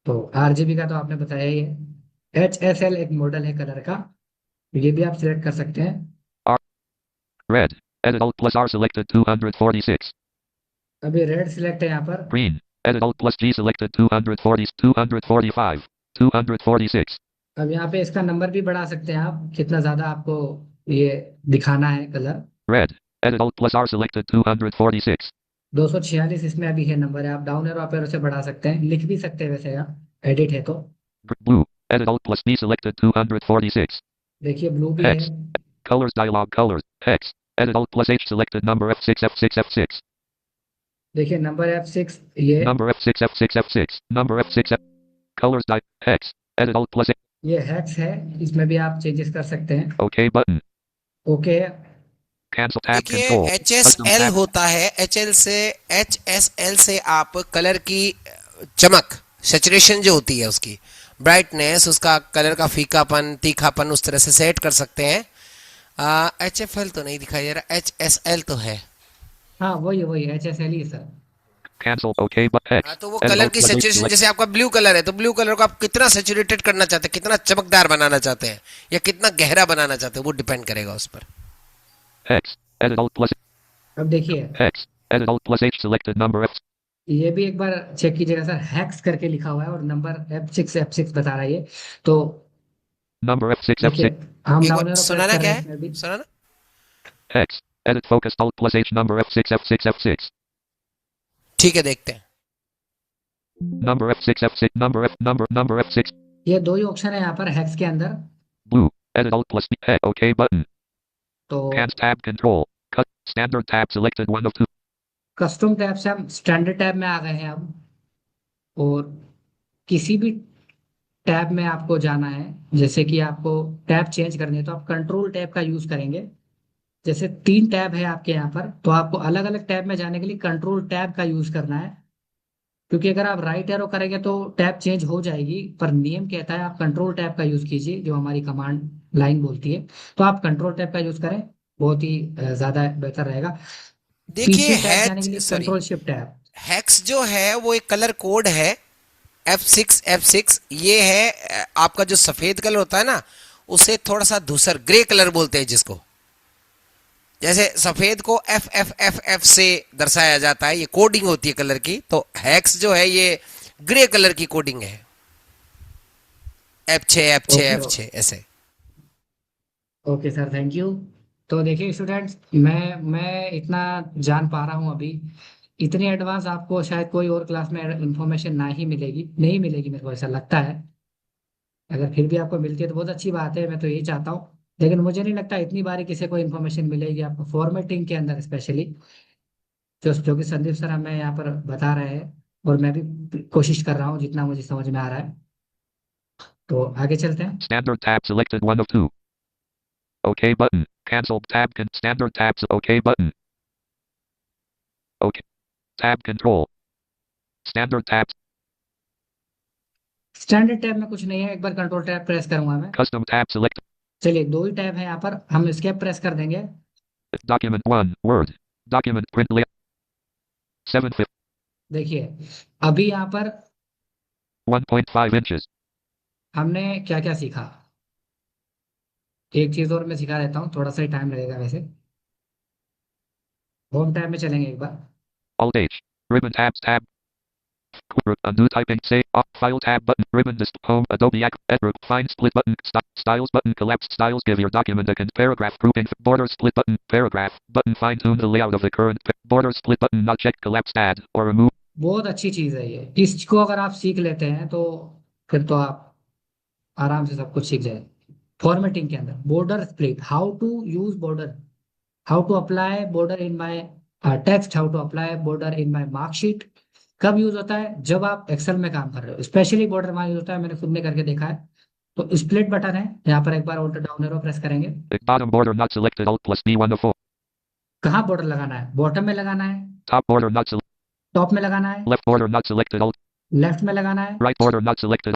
तो RGB का तो आपने बताया ही है। HSL एक मॉडल है कलर का, ये भी आप सिलेक्ट कर सकते हैं। R. Red. Edit Alt plus R selected 246. अभी रेड सिलेक्ट है यहाँ पर। Green. Edit Alt plus G selected 240, 245, 246. अब यहाँ पे इसका नंबर भी बढ़ा सकते हैं आप, कितना ज्यादा आपको ये दिखाना है colour. Red. Edit Alt plus R selected 246. 246 इसमें अभी है नंबर है। आप डाउन एरो अप एरो से बढ़ा सकते हैं, लिख भी सकते हैं वैसे आप एडिट है तो। Blue. Edit Alt plus B selected 246. देखिए ब्लू भी Hex. है। Colors dialog. Colors. Hex. Edit Alt plus H selected number F6 F6 F6. देखिए नंबर F6 ये Number F6 F6 F6. Number F6 F. Colors Hex. Edit Alt plus A. ये hacks है, इसमें भी आप changes कर सकते हैं। OK button. Okay. Cancel tab देखिए control. H S Custom L tab. होता है, एच एस एल से आप कलर की चमक, सेचुरेशन जो होती है उसकी ब्राइटनेस, उसका कलर का फीकापन, तीखापन उस तरह से सेट कर सकते हैं। एच एफ एल तो नहीं दिखाई दे रहा, एच एस एल तो है। हाँ वही HSL ही है sir. Cancel OK but Hex. तो वो Edit कलर Alt की plus H सेचुरेशन, select. जैसे आपका ब्लू कलर है तो ब्लू कलर को आप कितना सेचुरेटेड करना चाहते हैं, कितना चमकदार बनाना चाहते हैं या कितना गहरा बनाना चाहते हैं, वो डिपेंड करेगा उस पर। Hex. Edit Alt plus अब देखिए Hex. Edit Alt plus H selected number F. ये भी एक बार चेक कीजिएगा सर, हैक्स करके लिखा हुआ है और नंबर F6 बता रहा है ये तो। Number F6 देखिए F6. हम एक डाउन बार एरो प्रेस सुनाना कर क्या रहे हैं है, इसमें भी। सुनाना। Hex. Edit focus Alt plus H number F6 F6 ठीक है, देखते हैं। number F6 F6 number F6 ये दो ही ऑप्शन है यहाँ पर हैक्स के अंदर। blue. Edit Alt plus B. OK button. तो Cans tab control. Cut. Standard tab selected 1 of 2. Custom tab से हम स्टैंडर्ड टैब में आ गए हैं अब। और किसी भी टैब में आपको जाना है, जैसे कि आपको टैब चेंज करनी है तो आप कंट्रोल टैब का यूज करेंगे। जैसे 3 टैब है आपके यहाँ पर, तो आपको अलग अलग टैब में जाने के लिए कंट्रोल टैब का यूज करना है। क्योंकि अगर आप राइट एरो करेंगे तो टैब चेंज हो जाएगी, पर नियम कहता है आप कंट्रोल टैब का यूज कीजिए, जो हमारी कमांड लाइन बोलती है। तो आप कंट्रोल टैब का यूज करें, बहुत ही ज्यादा बेहतर रहेगा। देखिए पीछे टैब जाने के लिए sorry, control shift tab. Hacks जो है वो एक कलर कोड है, F6 ये है। आपका जो सफेद कलर होता है ना, उसे थोड़ा सा धूसर ग्रे कलर बोलते हैं जिसको, जैसे सफेद को एफ से दर्शाया जाता है, ये कोडिंग होती है कलर की। तो हैक्स जो है ये ग्रे कलर की कोडिंग है, F6 ओके ऐसे। Okay sir, thank you. तो देखिए स्टूडेंट्स, मैं इतना जान पा रहा हूँ अभी। इतनी एडवांस आपको शायद कोई और क्लास में इंफॉर्मेशन ना ही मिलेगी, नहीं मिलेगी, मेरे को ऐसा लगता है। अगर फिर भी आपको मिलती है तो बहुत अच्छी बात है, मैं तो यही चाहता हूँ। लेकिन मुझे नहीं लगता इतनी बारी किसी को इन्फॉर्मेशन मिलेगी आपको, फॉर्मेटिंग के अंदर स्पेशली, जो कि संदीप सर हमें यहाँ पर बता रहे हैं। और मैं भी कोशिश कर रहा हूँ जितना मुझे समझ में आ रहा है। तो आगे चलते हैं। Standard tab selected 1 of 2. OK button. Cancel tab. Standard tabs. OK button. OK. Tab control. Standard tabs. Standard tab में कुछ नहीं है, एक बार कंट्रोल टैब प्रेस करूंगा मैं। Custom tab select. चलिए दो ही टैब है यहाँ पर, हम escape प्रेस कर देंगे। Document 1. Word. Document print layout. 7 fifth. देखिए अभी यहाँ पर 1.5 inches. हमने क्या क्या सीखा। एक चीज और मैं सिखा देता हूँ, थोड़ा सा ही टाइम लगेगा वैसे। होम टैब में चलेंगे एक बार। Alt H. Ribbon tabs tab. Undo typing. Say. File tab button. Ribbon list. Home. Adobe Edit. Find split button. Styles button. Collapse styles. Give your document a paragraph grouping. Border split button. Paragraph button. Fine tune the layout of the current border split button. Not checked. Collapse add or remove. बहुत अच्छी चीज है ये, इसको अगर आप सीख लेते हैं तो फिर तो आप आराम से सब कुछ सीख जाए। फॉर्मेटिंग के अंदर border split, how to use border, how to apply border in my text, how to apply border in my marksheet. कब यूज होता है? जब आप एक्सेल में काम कर रहे हो, स्पेशली बॉर्डर वहां यूज होता है, मैंने खुद ने करके देखा है। तो स्प्लिट बटन है यहाँ पर, एक बार ऑल्टर डाउन एरो प्रेस करेंगे। Bottom border not selected. Alt plus B1 of 4. कहाँ बॉर्डर लगाना है? बॉटम में लगाना है, Top border not selected. Top में लगाना है, Left border not selected. Alt. Left में लगाना है, Right border not selected.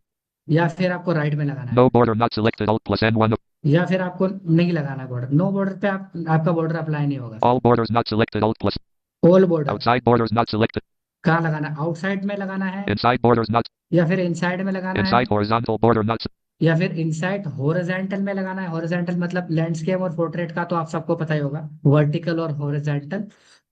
या फिर आपको राइट में लगाना है, No border not selected. Alt plus N1 of. या फिर आपको नहीं लगाना है बॉर्डर। नो बॉर्डर पे आपका बॉर्डर अप्लाई नहीं होगा। All borders not selected. Alt plus. All border Outside borders not selected. कहाँ लगाना है? आउटसाइड में लगाना है, Inside borders not. या फिर इनसाइड में लगाना है, Inside horizontal border not. या फिर इनसाइड हॉरिजॉन्टल में लगाना है। हॉरिजॉन्टल मतलब लैंडस्केप और पोर्ट्रेट का तो आप सबको पता ही होगा, वर्टिकल और हॉरिजॉन्टल।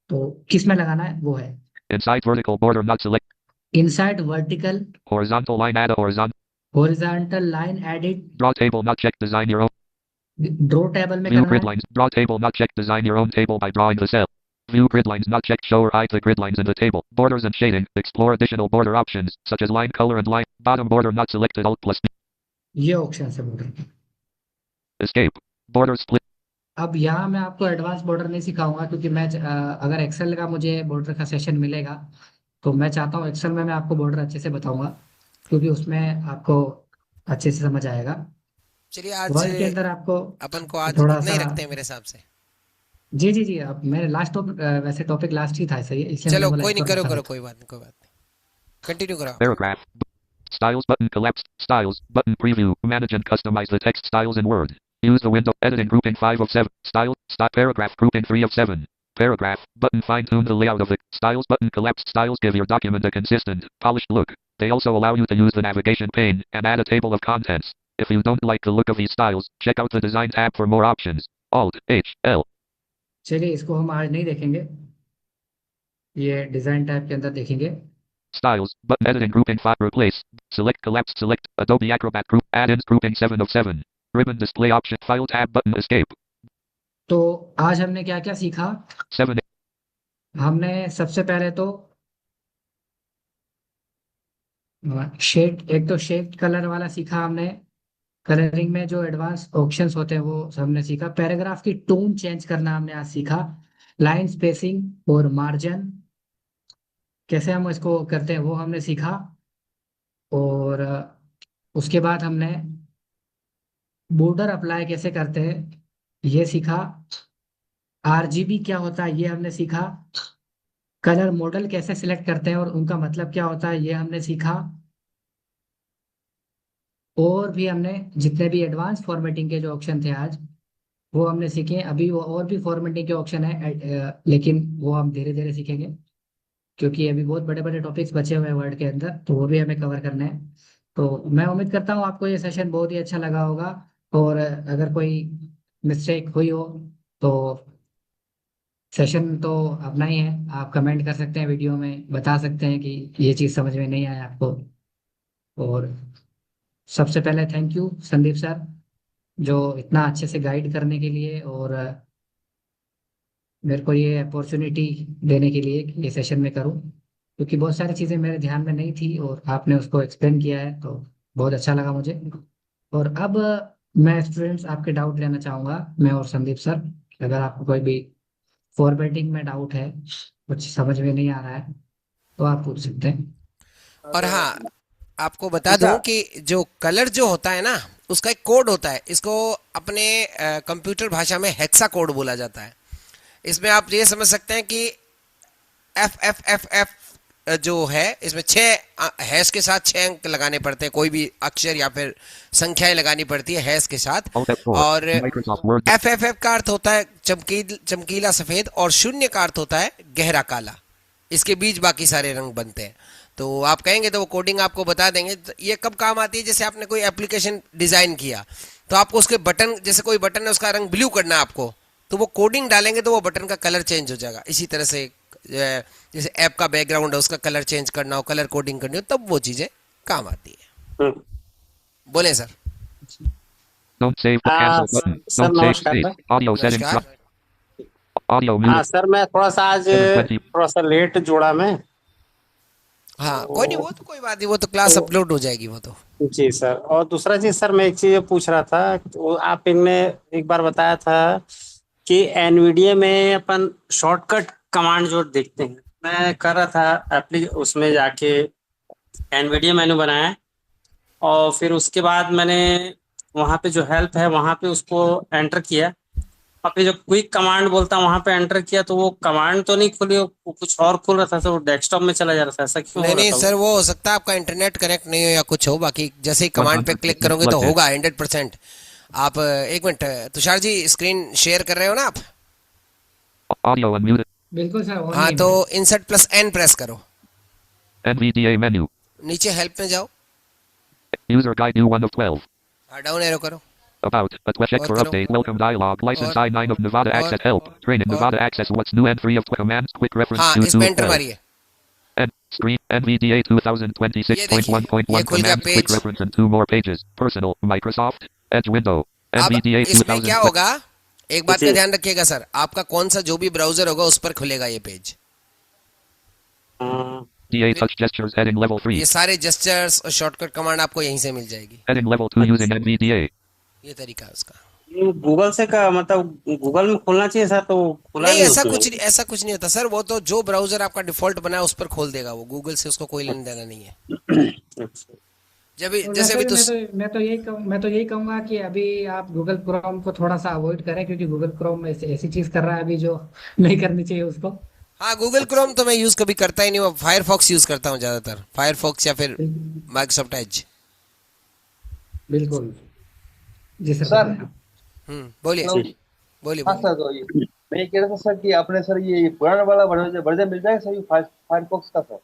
तो किस में लगाना है वो है Inside vertical border not select. Inside vertical, Horizontal line add a horizontal. Horizontal line edit, Draw table not checked. Design your own. Draw table में View करना grid है। lines. Draw table not checked. Design your own table by drawing the cell. View grid lines not checked. Show or hide the grid lines in the table. Borders and shading. Explore additional border options such as line color and line. Bottom border not selected. Alt plus B. ये option है border. Escape. Border split. अब यहाँ मैं आपको advance border नहीं सिखाऊंगा, क्योंकि मैं अगर एक्सेल का मुझे बॉर्डर का सेशन मिलेगा तो मैं चाहता हूँ एक्सेल में मैं आपको बॉर्डर अच्छे से बताऊंगा, क्योंकि उसमें आपको अच्छे से समझ आएगा। चलिए आज वर्ड के अंदर आपको अपन को आज थोड़ा इतना ही सा, रखते हैं मेरे हिसाब से। जी जी जी, अब मेरे लास्ट वैसे टॉपिक लास्ट ही था, सही है, इसलिए चलो मैंने बोला कोई नहीं, इसको करो रखा करो, था। कोई बात नहीं, कोई बात नहीं, कंटिन्यू करो। Paragraph. Styles button collapsed. Styles button preview. Manage and customize the text styles in Word. Use the window editing grouping 5 of 7. Style. Stop paragraph grouping 3 of 7. Paragraph button fine tune the layout of the styles button collapsed styles give your document a consistent, polished look. They also allow you to use the navigation pane and add a table of contents. If you don't like the look of these styles, check out the design tab for more options. Alt H L. चलिए इसको हम आज नहीं देखेंगे, ये design type के अंदर देखेंगे। Styles button editing grouping 5 replace. Select collapsed select Adobe Acrobat group add-ins grouping 7 of 7. Ribbon display option file tab button escape. तो आज हमने क्या क्या सीखा? 7. हमने सबसे पहले तो शेड, एक तो शेड कलर वाला सीखा हमने। कलरिंग में जो एडवांस ऑप्शंस होते हैं वो हमने सीखा। पैराग्राफ की टोन चेंज करना हमने आज सीखा। लाइन स्पेसिंग और मार्जिन कैसे हम इसको करते हैं वो हमने सीखा। और उसके बाद हमने बॉर्डर अप्लाई कैसे करते हैं ये सीखा। आरजीबी क्या होता है ये हमने सीखा। कलर मॉडल कैसे सिलेक्ट करते हैं और उनका मतलब क्या होता है ये हमने सीखा। और भी हमने जितने भी एडवांस फॉर्मेटिंग के जो ऑप्शन थे आज वो हमने सीखे। अभी वो और भी फॉर्मेटिंग के ऑप्शन है, लेकिन वो हम धीरे धीरे सीखेंगे, क्योंकि अभी बहुत बड़े बड़े टॉपिक्स बचे हुए हैं वर्ड के अंदर, तो वो भी हमें कवर करने हैं। तो मैं उम्मीद करता हूँ आपको ये सेशन बहुत ही अच्छा लगा होगा। और अगर कोई मिस्टेक हुई हो तो सेशन तो अपना ही है, आप कमेंट कर सकते हैं, वीडियो में बता सकते हैं कि ये चीज़ समझ में नहीं आया आपको। और सबसे पहले थैंक यू संदीप सर, जो इतना अच्छे से गाइड करने के लिए और मेरे को ये अपॉर्चुनिटी देने के लिए कि ये सेशन में करूं, क्योंकि बहुत सारी चीज़ें मेरे ध्यान में नहीं थी और आपने उसको एक्सप्लेन किया है, तो बहुत अच्छा लगा मुझे। और अब मैं स्टूडेंट्स आपके डाउट लेना चाहूँगा, मैं और संदीप सर। अगर आपको कोई भी फॉर्मेटिंग में डाउट है, कुछ समझ में नहीं आ रहा है, तो आप पूछ सकते हैं। और हाँ, आपको बता दूं कि जो कलर जो होता है ना उसका एक कोड होता है, इसको अपने कंप्यूटर भाषा में हेक्सा कोड बोला जाता है। इसमें आप ये समझ सकते हैं कि एफ एफ एफ एफ जो है इसमें 6 हैश के साथ 6 अंक लगाने पड़ते हैं, कोई भी अक्षर या फिर संख्याएं लगानी पड़ती है हैश के साथ। और एफ एफ एफ का अर्थ होता है चमकीला सफेद और शून्य का अर्थ होता है गहरा काला। इसके बीच बाकी सारे रंग बनते हैं। तो आप कहेंगे तो वो कोडिंग आपको बता देंगे। तो ये कब काम आती है? जैसे आपने कोई एप्लीकेशन डिजाइन किया तो आपको उसके बटन, जैसे कोई बटन है उसका रंग ब्लू करना है आपको, तो वो कोडिंग डालेंगे तो वो बटन का कलर चेंज हो जाएगा। इसी तरह से जैसे ऐप का बैकग्राउंड है उसका कलर चेंज करना हो, कलर कोडिंग करनी हो, तब वो चीजें काम आती है। हम्म। बोले sir. Don't save but cancel button. Sir Don't save नमस्कार state. सर। Audio settings. नमस्कार। Audio हाँ mute. सर, मैं थोड़ा सा आज 7:20. थोड़ा सा लेट जुड़ा मैं। हाँ कोई नहीं, वो तो कोई बात नहीं, वो तो क्लास तो अपलोड हो जाएगी वो तो। जी सर, और दूसरा चीज सर, मैं एक चीज पूछ रहा था। तो आप इनने एक बार बताया था कि एनवीडिया में अपन शॉर्टकट कमांड जो देखते हैं, मैं कर रहा था एप्ली उसमें जाके एनवीडिया मेनू बनाया, और फिर उसके बाद मैंने वहाँ पे जो हेल्प है वहाँ पे उसको एंटर किया, और फिर जो क्विक कमांड बोलता वहाँ पे एंटर किया तो वो कमांड तो नहीं खुली, वो कुछ और खुल रहा था सर, वो डेस्कटॉप में चला जा रहा था। ऐसा क्यों नहीं हो रहा नहीं था सर, वो? वो हो सकता है आपका इंटरनेट कनेक्ट नहीं हो या कुछ हो, बाकी जैसे ही कमांड पे क्लिक करोगे तो 100% होगा 100%। आप एक minute, Tushar ji screen share कर रहे हो ना आप? Audio unmuted. बिल्कुल सर, ऑन ही हाँ है तो मेरा। इंसर्ट प्लस एन प्रेस करो, NVDA menu. नीचे हेल्प में जाओ, User guide U1 of 12. Down arrow करो, About. Check और for करो, update. Welcome dialog. License और I9 of Nevada और access help. Training और Nevada access. What's new and 3 of commands. Quick reference हाँ to इस पे 2 of एंटर 12. मारिए। End screen NVDA ये देखिए, ये 2026.1.1 खुल गया commands. Quick page. reference and 2 more pages. Personal Microsoft Edge window. अब NVDA इसमें क्या 2000. होगा, एक बात का जी। ध्यान रखिएगा सर, आपका कौन सा जो भी ब्राउजर होगा उस पर खुलेगा ये पेज। हाँ, DA touch gestures heading level 3. ये सारे जेस्चर्स और शॉर्टकट कमांड आपको यहीं से मिल जाएगी। Heading level 2 using NVDA. ये तरीका है उसका। ये गूगल से का मतलब गूगल में खोलना चाहिए सर, तो खुला नहीं नहीं ऐसा उसमें। कुछ नहीं, ऐसा कुछ नहीं होता सर, वो तो जो ब्राउजर आपका डिफॉल्ट बना है उस पर खोल देगा वो, गूगल से उसको कोई लेना देना नहीं है। अच्छा। जब भी और जैसे वैसे अभी भी तो मैं तो यही कहूंगा कि अभी आप गूगल क्रोम को थोड़ा सा अवॉइड करें, क्योंकि गूगल क्रोम ऐसी चीज कर रहा है अभी जो नहीं करनी चाहिए उसको। हाँ गूगल क्रोम तो मैं यूज कभी करता ही नहीं हूँ, फायरफॉक्स यूज करता हूँ ज्यादातर, फायरफॉक्स या फिर माइक्रोसॉफ्ट एज। बिल्कुल जी सर, सर। बताएं आप। बोलिए हेलो। बोलिए हाँ बोलिए। सर, तो ये मैं ये कह रहा था सर कि अपने सर ये पुराना वाला वर्जन मिल जाएगा सर, ये फायरफॉक्स का सर?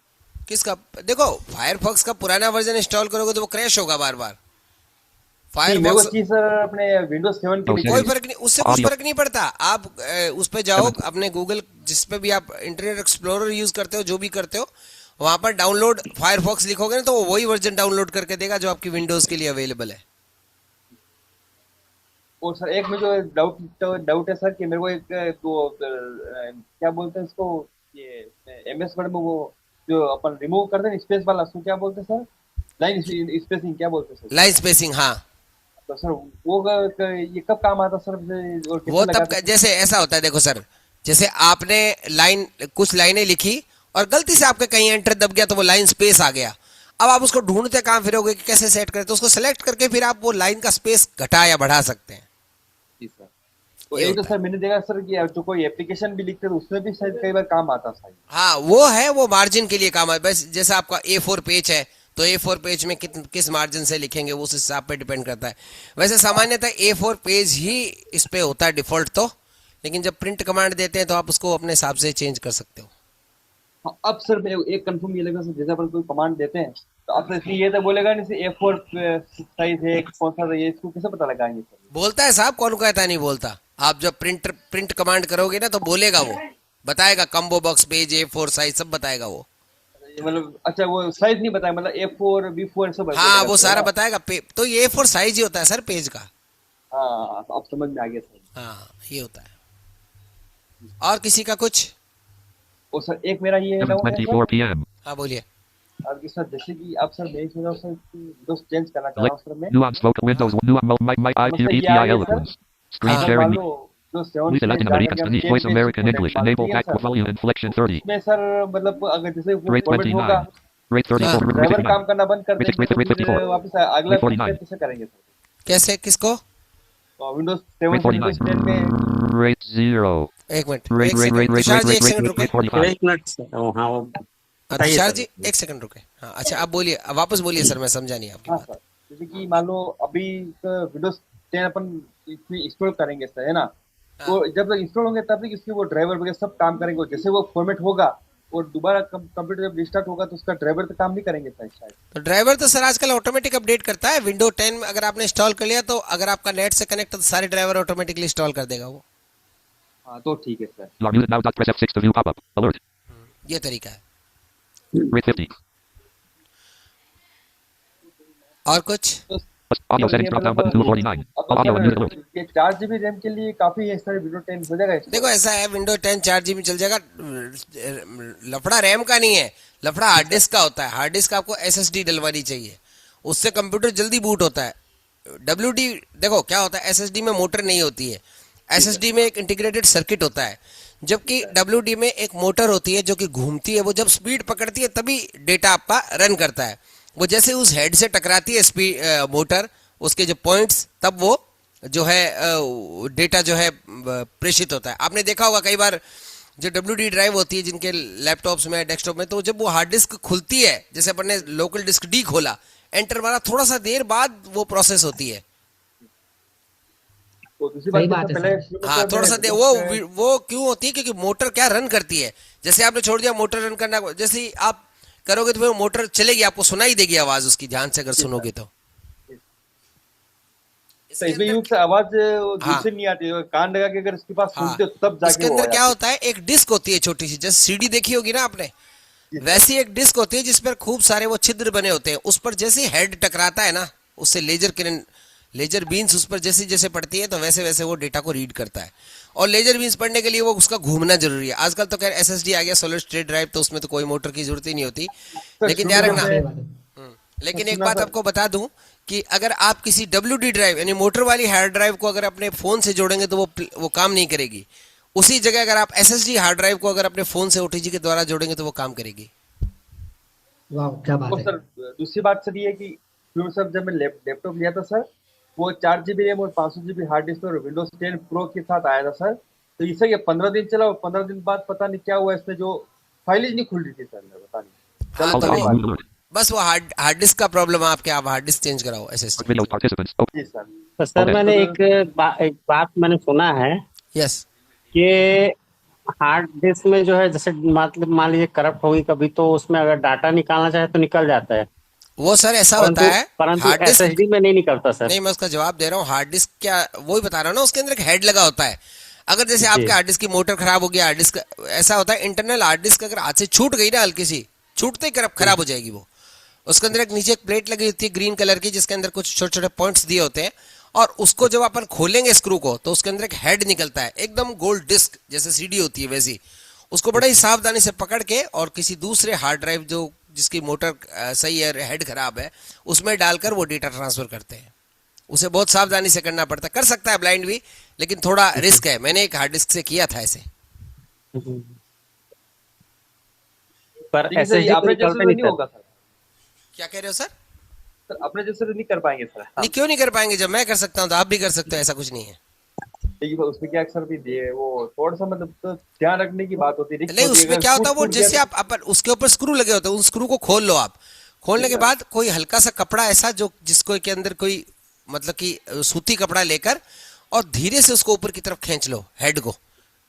किसका? देखो फायरफॉक्स का पुराना वर्जन इंस्टॉल करोगे तो वो क्रैश होगा बार बार। नहीं, मेरे को फायरफॉक्स चाहिए सर अपने विंडोज 7 के लिए कोई चाहिए। फर्क नहीं, उससे कुछ फर्क नहीं पड़ता। आप उस पे जाओ, अपने गूगल जिस पे भी आप इंटरनेट एक्सप्लोरर यूज करते हो, जो भी करते हो, वहां पर डाउनलोड फायरफॉक्स लिखोगे ना तो वो वही वर्जन डाउनलोड करके देगा जो आपकी विंडोज के लिए अवेलेबल है। और सर एक में जो डाउट है सर कि मेरे को एक वो क्या बोलते हैं इसको, ये एमएस वर्ड में वो जो अपन रिमूव करते हैं स्पेस वाला, उसको क्या बोलते हैं सर? लाइन स्पेसिंग क्या बोलते हैं सर? लाइन स्पेसिंग, हाँ। तो सर वो ये कब काम आता है सर? और कितना वो लगाते तब हैं? जैसे ऐसा होता है, देखो सर, जैसे आपने लाइन कुछ लाइनें लिखी और गलती से आपके कहीं एंटर दब गया तो वो लाइन स्पेस आ गया। अब आप उसको ढूंढते कहाँ फिरोगे कि कैसे सेट करें, तो उसको सेलेक्ट करके फिर आप वो लाइन का स्पेस घटा या बढ़ा सकते हैं। जी सर। तो ये एक तो होता सर मैंने देखा सर कि जो कोई एप्लीकेशन भी लिखते हैं तो उसमें भी शायद कई बार काम आता है सर। हाँ वो है, वो मार्जिन के लिए काम है। बस जैसे आपका A4 पेज है तो A4 पेज में किस मार्जिन से लिखेंगे वो उस हिसाब पे डिपेंड करता है। वैसे सामान्यतः A4 पेज ही इस पे होता है डिफॉल्ट तो, लेकिन जब प्रिंट कमांड देते हैं तो आप उसको अपने हिसाब से चेंज कर सकते हो। हाँ, अब सर मेरे को एक कंफर्म ये लगा सर, जैसे अपन कोई कमांड देते हैं तो आप इसलिए ये तो बोलेगा नहीं सर A4 साइज है कौन सा है, ये इसको कैसे पता लगाएंगे सर? बोलता है साहब, कौन कहता है नहीं बोलता। आप जब प्रिंट कमांड करोगे ना तो बोलेगा, वो बताएगा combo box page A4 size सब बताएगा वो। ये मतलब अच्छा वो साइज नहीं बताया, मतलब A4 B4 सब हाँ बोलेगा वो सर, सारा हाँ? बताएगा। तो ये A4 साइज ही होता है सर पेज का। हाँ तो अब समझ में आ गया सर। हाँ ये होता है। और किसी का कुछ? और सर एक मेरा ये डाउट है 7:24 सर, p.m. हाँ बोलिए। अब कि सर जैसे कि आप सर मैं सोच रहा हूँ सर कि विंडोज चेंज करना चाह रहा हूँ सर मैं। Nuance vocal Windows. My मतलब ये IPTI आ गया सर, eloquence. Screen हाँ। sharing. मान लो जो 7 Luis पे Latin जा American करके Spanish. हम Voice 10 में American इसको English. डालते Enable हैं back सर, volume inflection 30. इसमें सर मतलब अगर जैसे वो Rate फॉर्मेट होगा 29. Rate 34. हाँ। Rate driver 59. काम करना बंद कर देंगे तो Rate फिर 54. वापस अगला Rate 49. कैसे करेंगे सर? कैसे, किसको? विंडोज Rate 7 से विंडोज 10 में 49. Rate 0. एक मिनट, Rate एक rate second, rate rate Tushar rate जी rate एक rate सेकंड rate रुके। rate 45. एक मिनट सर, हाँ वो हाँ, बताइए तुषार सर। जी एक सेकंड रुके। हाँ अच्छा आप बोलिए, वापस बोलिए सर, मैं समझा नहीं आपकी हाँ बात। सर, जैसे कि मान लो अभी विंडोज 10 अपन इसमें इंस्टॉल करेंगे सर, है ना? तो जब तक इंस्टॉल होंगे तब तक इसके वो ड्राइवर वगैरह सब काम करेंगे, और जैसे वो फॉर्मेट होगा और दोबारा कंप्यूटर जब रिस्टार्ट होगा तो उसका ड्राइवर तो काम नहीं करेंगे सर शायद। तो ड्राइवर तो सर आजकल ऑटोमेटिक अपडेट करता है। विंडो 10 में अगर आपने इंस्टॉल कर लिया तो अगर आपका नेट से कनेक्ट है तो सारे ड्राइवर ऑटोमेटिकली इंस्टॉल कर देगा वो। हाँ तो ठीक है sir. You are muted now. Press F6 to view pop-up. Alert. ये तरीका है। Grid 50. और कुछ? तो Audio ये settings drop down मतलब button 249. अब Audio unmuted सर alert. ये 4 GB रैम के लिए काफी है सर, विंडो 10 हो जाएगा इसमें? देखो ऐसा है, विंडो 10 4 GB चल जाएगा। लफड़ा रैम का नहीं है, लफड़ा हार्ड डिस्क का होता है। हार्ड डिस्क आपको एसएसडी डलवानी चाहिए, उससे कंप्यूटर जल्दी बूट होता है। डब्ल्यूडी देखो क्या होता है, एसएसडी में मोटर नहीं होती है, एसएसडी में एक इंटीग्रेटेड सर्किट होता है, जबकि डब्ल्यूडी में एक मोटर होती है जो कि घूमती है। वो जब स्पीड पकड़ती है तभी डेटा आपका रन करता है। वो जैसे उस हेड से टकराती है स्पीड मोटर, उसके जो पॉइंट्स, तब वो जो है डेटा जो है प्रेषित होता है। आपने देखा होगा कई बार जो डब्ल्यूडी ड्राइव होती है जिनके लैपटॉप्स में, डेस्कटॉप में, तो जब वो हार्ड डिस्क खुलती है, जैसे अपन ने लोकल डिस्क डी खोला, एंटर मारा, थोड़ा सा देर बाद वो प्रोसेस होती है। तो दूसरी सही बात बात है पहले सर। हाँ, थोड़ा सा देर वो क्यों होती है, क्योंकि मोटर क्या रन करती है। जैसे आपने छोड़ दिया मोटर रन करना, जैसे ही आप करोगे तो फिर मोटर चलेगी, आपको सुनाई देगी आवाज उसकी, ध्यान से अगर सुनोगे तो। तो इसमें यूं से आवाज दूर हाँ। से नहीं आती है, कान लगा के अगर इसके पास हाँ, सुनते हो तब जाके इसके वो अंदर आवाज क्या आती होता है, एक डिस्क होती है छोटी सी, जैसे सीडी देखी होगी ना आपने, वैसी एक डिस्क होती है जिस पर खूब सारे वो छिद्र बने होते हैं। उस पर जैसे हेड टकराता है ना, उससे लेजर किरण, लेजर बीन्स उस पर जैसे जैसे पड़ती है तो वैसे वैसे वो डेटा को रीड करता है। और लेजर बीन्स पढ़ने के लिए वो उसका घूमना जरूरी है। आजकल तो खैर एसएसडी आ गया, सॉलिड स्टेट ड्राइव, तो उसमें तो कोई मोटर की जरूरत ही नहीं होती। लेकिन ध्यान शुरू रखना, में- सही बात है। लेकिन तो एक सुना बात सर। आपको बता दूं कि अगर आप किसी डब्ल्यूडी ड्राइव यानी मोटर वाली हार्ड ड्राइव को अगर अपने फोन से जोड़ेंगे तो वो काम नहीं करेगी। उसी जगह अगर आप एसएसडी हार्ड ड्राइव को अगर अपने फोन से ओटीजी के द्वारा जोड़ेंगे तो वो काम करेगी। वाह क्या बात और है। सर दूसरी बात सर ये है कि शुरू में सर जब मैं लैपटॉप लिया था सर, वो 4 GB रैम और 500 GB हार्ड डिस्क और विंडोज 10 प्रो के साथ आया था सर। तो इसे ये 15 दिन चला और 15 दिन बाद पता नहीं क्या हुआ, इसमें जो फाइल ही नहीं खुल रही थी सर, मैं बता नहीं। हाँ, Audio तो audio unmuted alert. बस वो हार्ड डिस्क का प्रॉब्लम है आपके, आप हार्ड डिस्क चेंज कराओ एसएसडी। Videos participants. Oh, जी सर। तो सर Okay. मैंने एक बात मैंने सुना है यस, कि हार्ड डिस्क में जो है, जैसे मतलब मान लीजिए करप्ट होगी कभी, तो उसमें अगर डाटा निकालना चाहे तो निकल जाता है, वो सर ऐसा होता परंतु है। परंतु हार्ड डिस्क एसएसडी में नहीं निकलता सर। नहीं, मैं उसका जवाब दे रहा हूँ। हार्ड डिस्क क्या, वही बता रहा हूँ ना, उसके अंदर एक हेड लगा होता है। अगर जैसे आपके हार्ड डिस्क की मोटर खराब हो गया, हार्ड डिस्क ऐसा होता है, इंटरनल हार्ड डिस्क अगर हाथ से छूट गई ना, हल्की सी छूटते ही खराब हो जाएगी वो। उसके अंदर एक नीचे एक प्लेट लगी होती है ग्रीन कलर की, जिसके अंदर कुछ छोटे छोटे पॉइंट्स दिए होते हैं, और उसको जब अपन खोलेंगे स्क्रू को तो उसके अंदर एक हेड निकलता है, एकदम गोल्ड डिस्क जैसे सीडी होती है वैसी। उसको बड़ा ही सावधानी से पकड़ के और किसी दूसरे हार्ड ड्राइव जो जिसकी मोटर सही है, हेड खराब है, उसमें डालकर वो डेटा ट्रांसफर करते हैं। उसे बहुत सावधानी से करना पड़ता है। कर सकता है ब्लाइंड भी, लेकिन थोड़ा रिस्क है। मैंने एक हार्ड डिस्क से किया था ऐसे। पर लेकिन सर ये एसएसडी अपने निकलता जैसे तो नहीं नहीं सर। होगा सर। क्या कह रहे हो सर? सर अपने जैसे तो नहीं कर पाएंगे सर। नहीं, क्यों नहीं कर पाएंगे? जब मैं कर सकता हूँ तो आप भी कर सकते हो, ऐसा कुछ नहीं है। लेकिन उसमें क्या अक्सर भी दिए वो थोड़ा सा मतलब तो ध्यान रखने की बात होती है। नहीं, उसमें क्या होता है, वो जैसे आप अपन उसके ऊपर स्क्रू लगे होते हैं, उन स्क्रू को खोल लो आप। खोलने के बाद कोई हल्का सा कपड़ा ऐसा जो जिसको के अंदर कोई मतलब कि सूती कपड़ा लेकर और धीरे से उसको ऊपर की तरफ खींच लो, हेड को,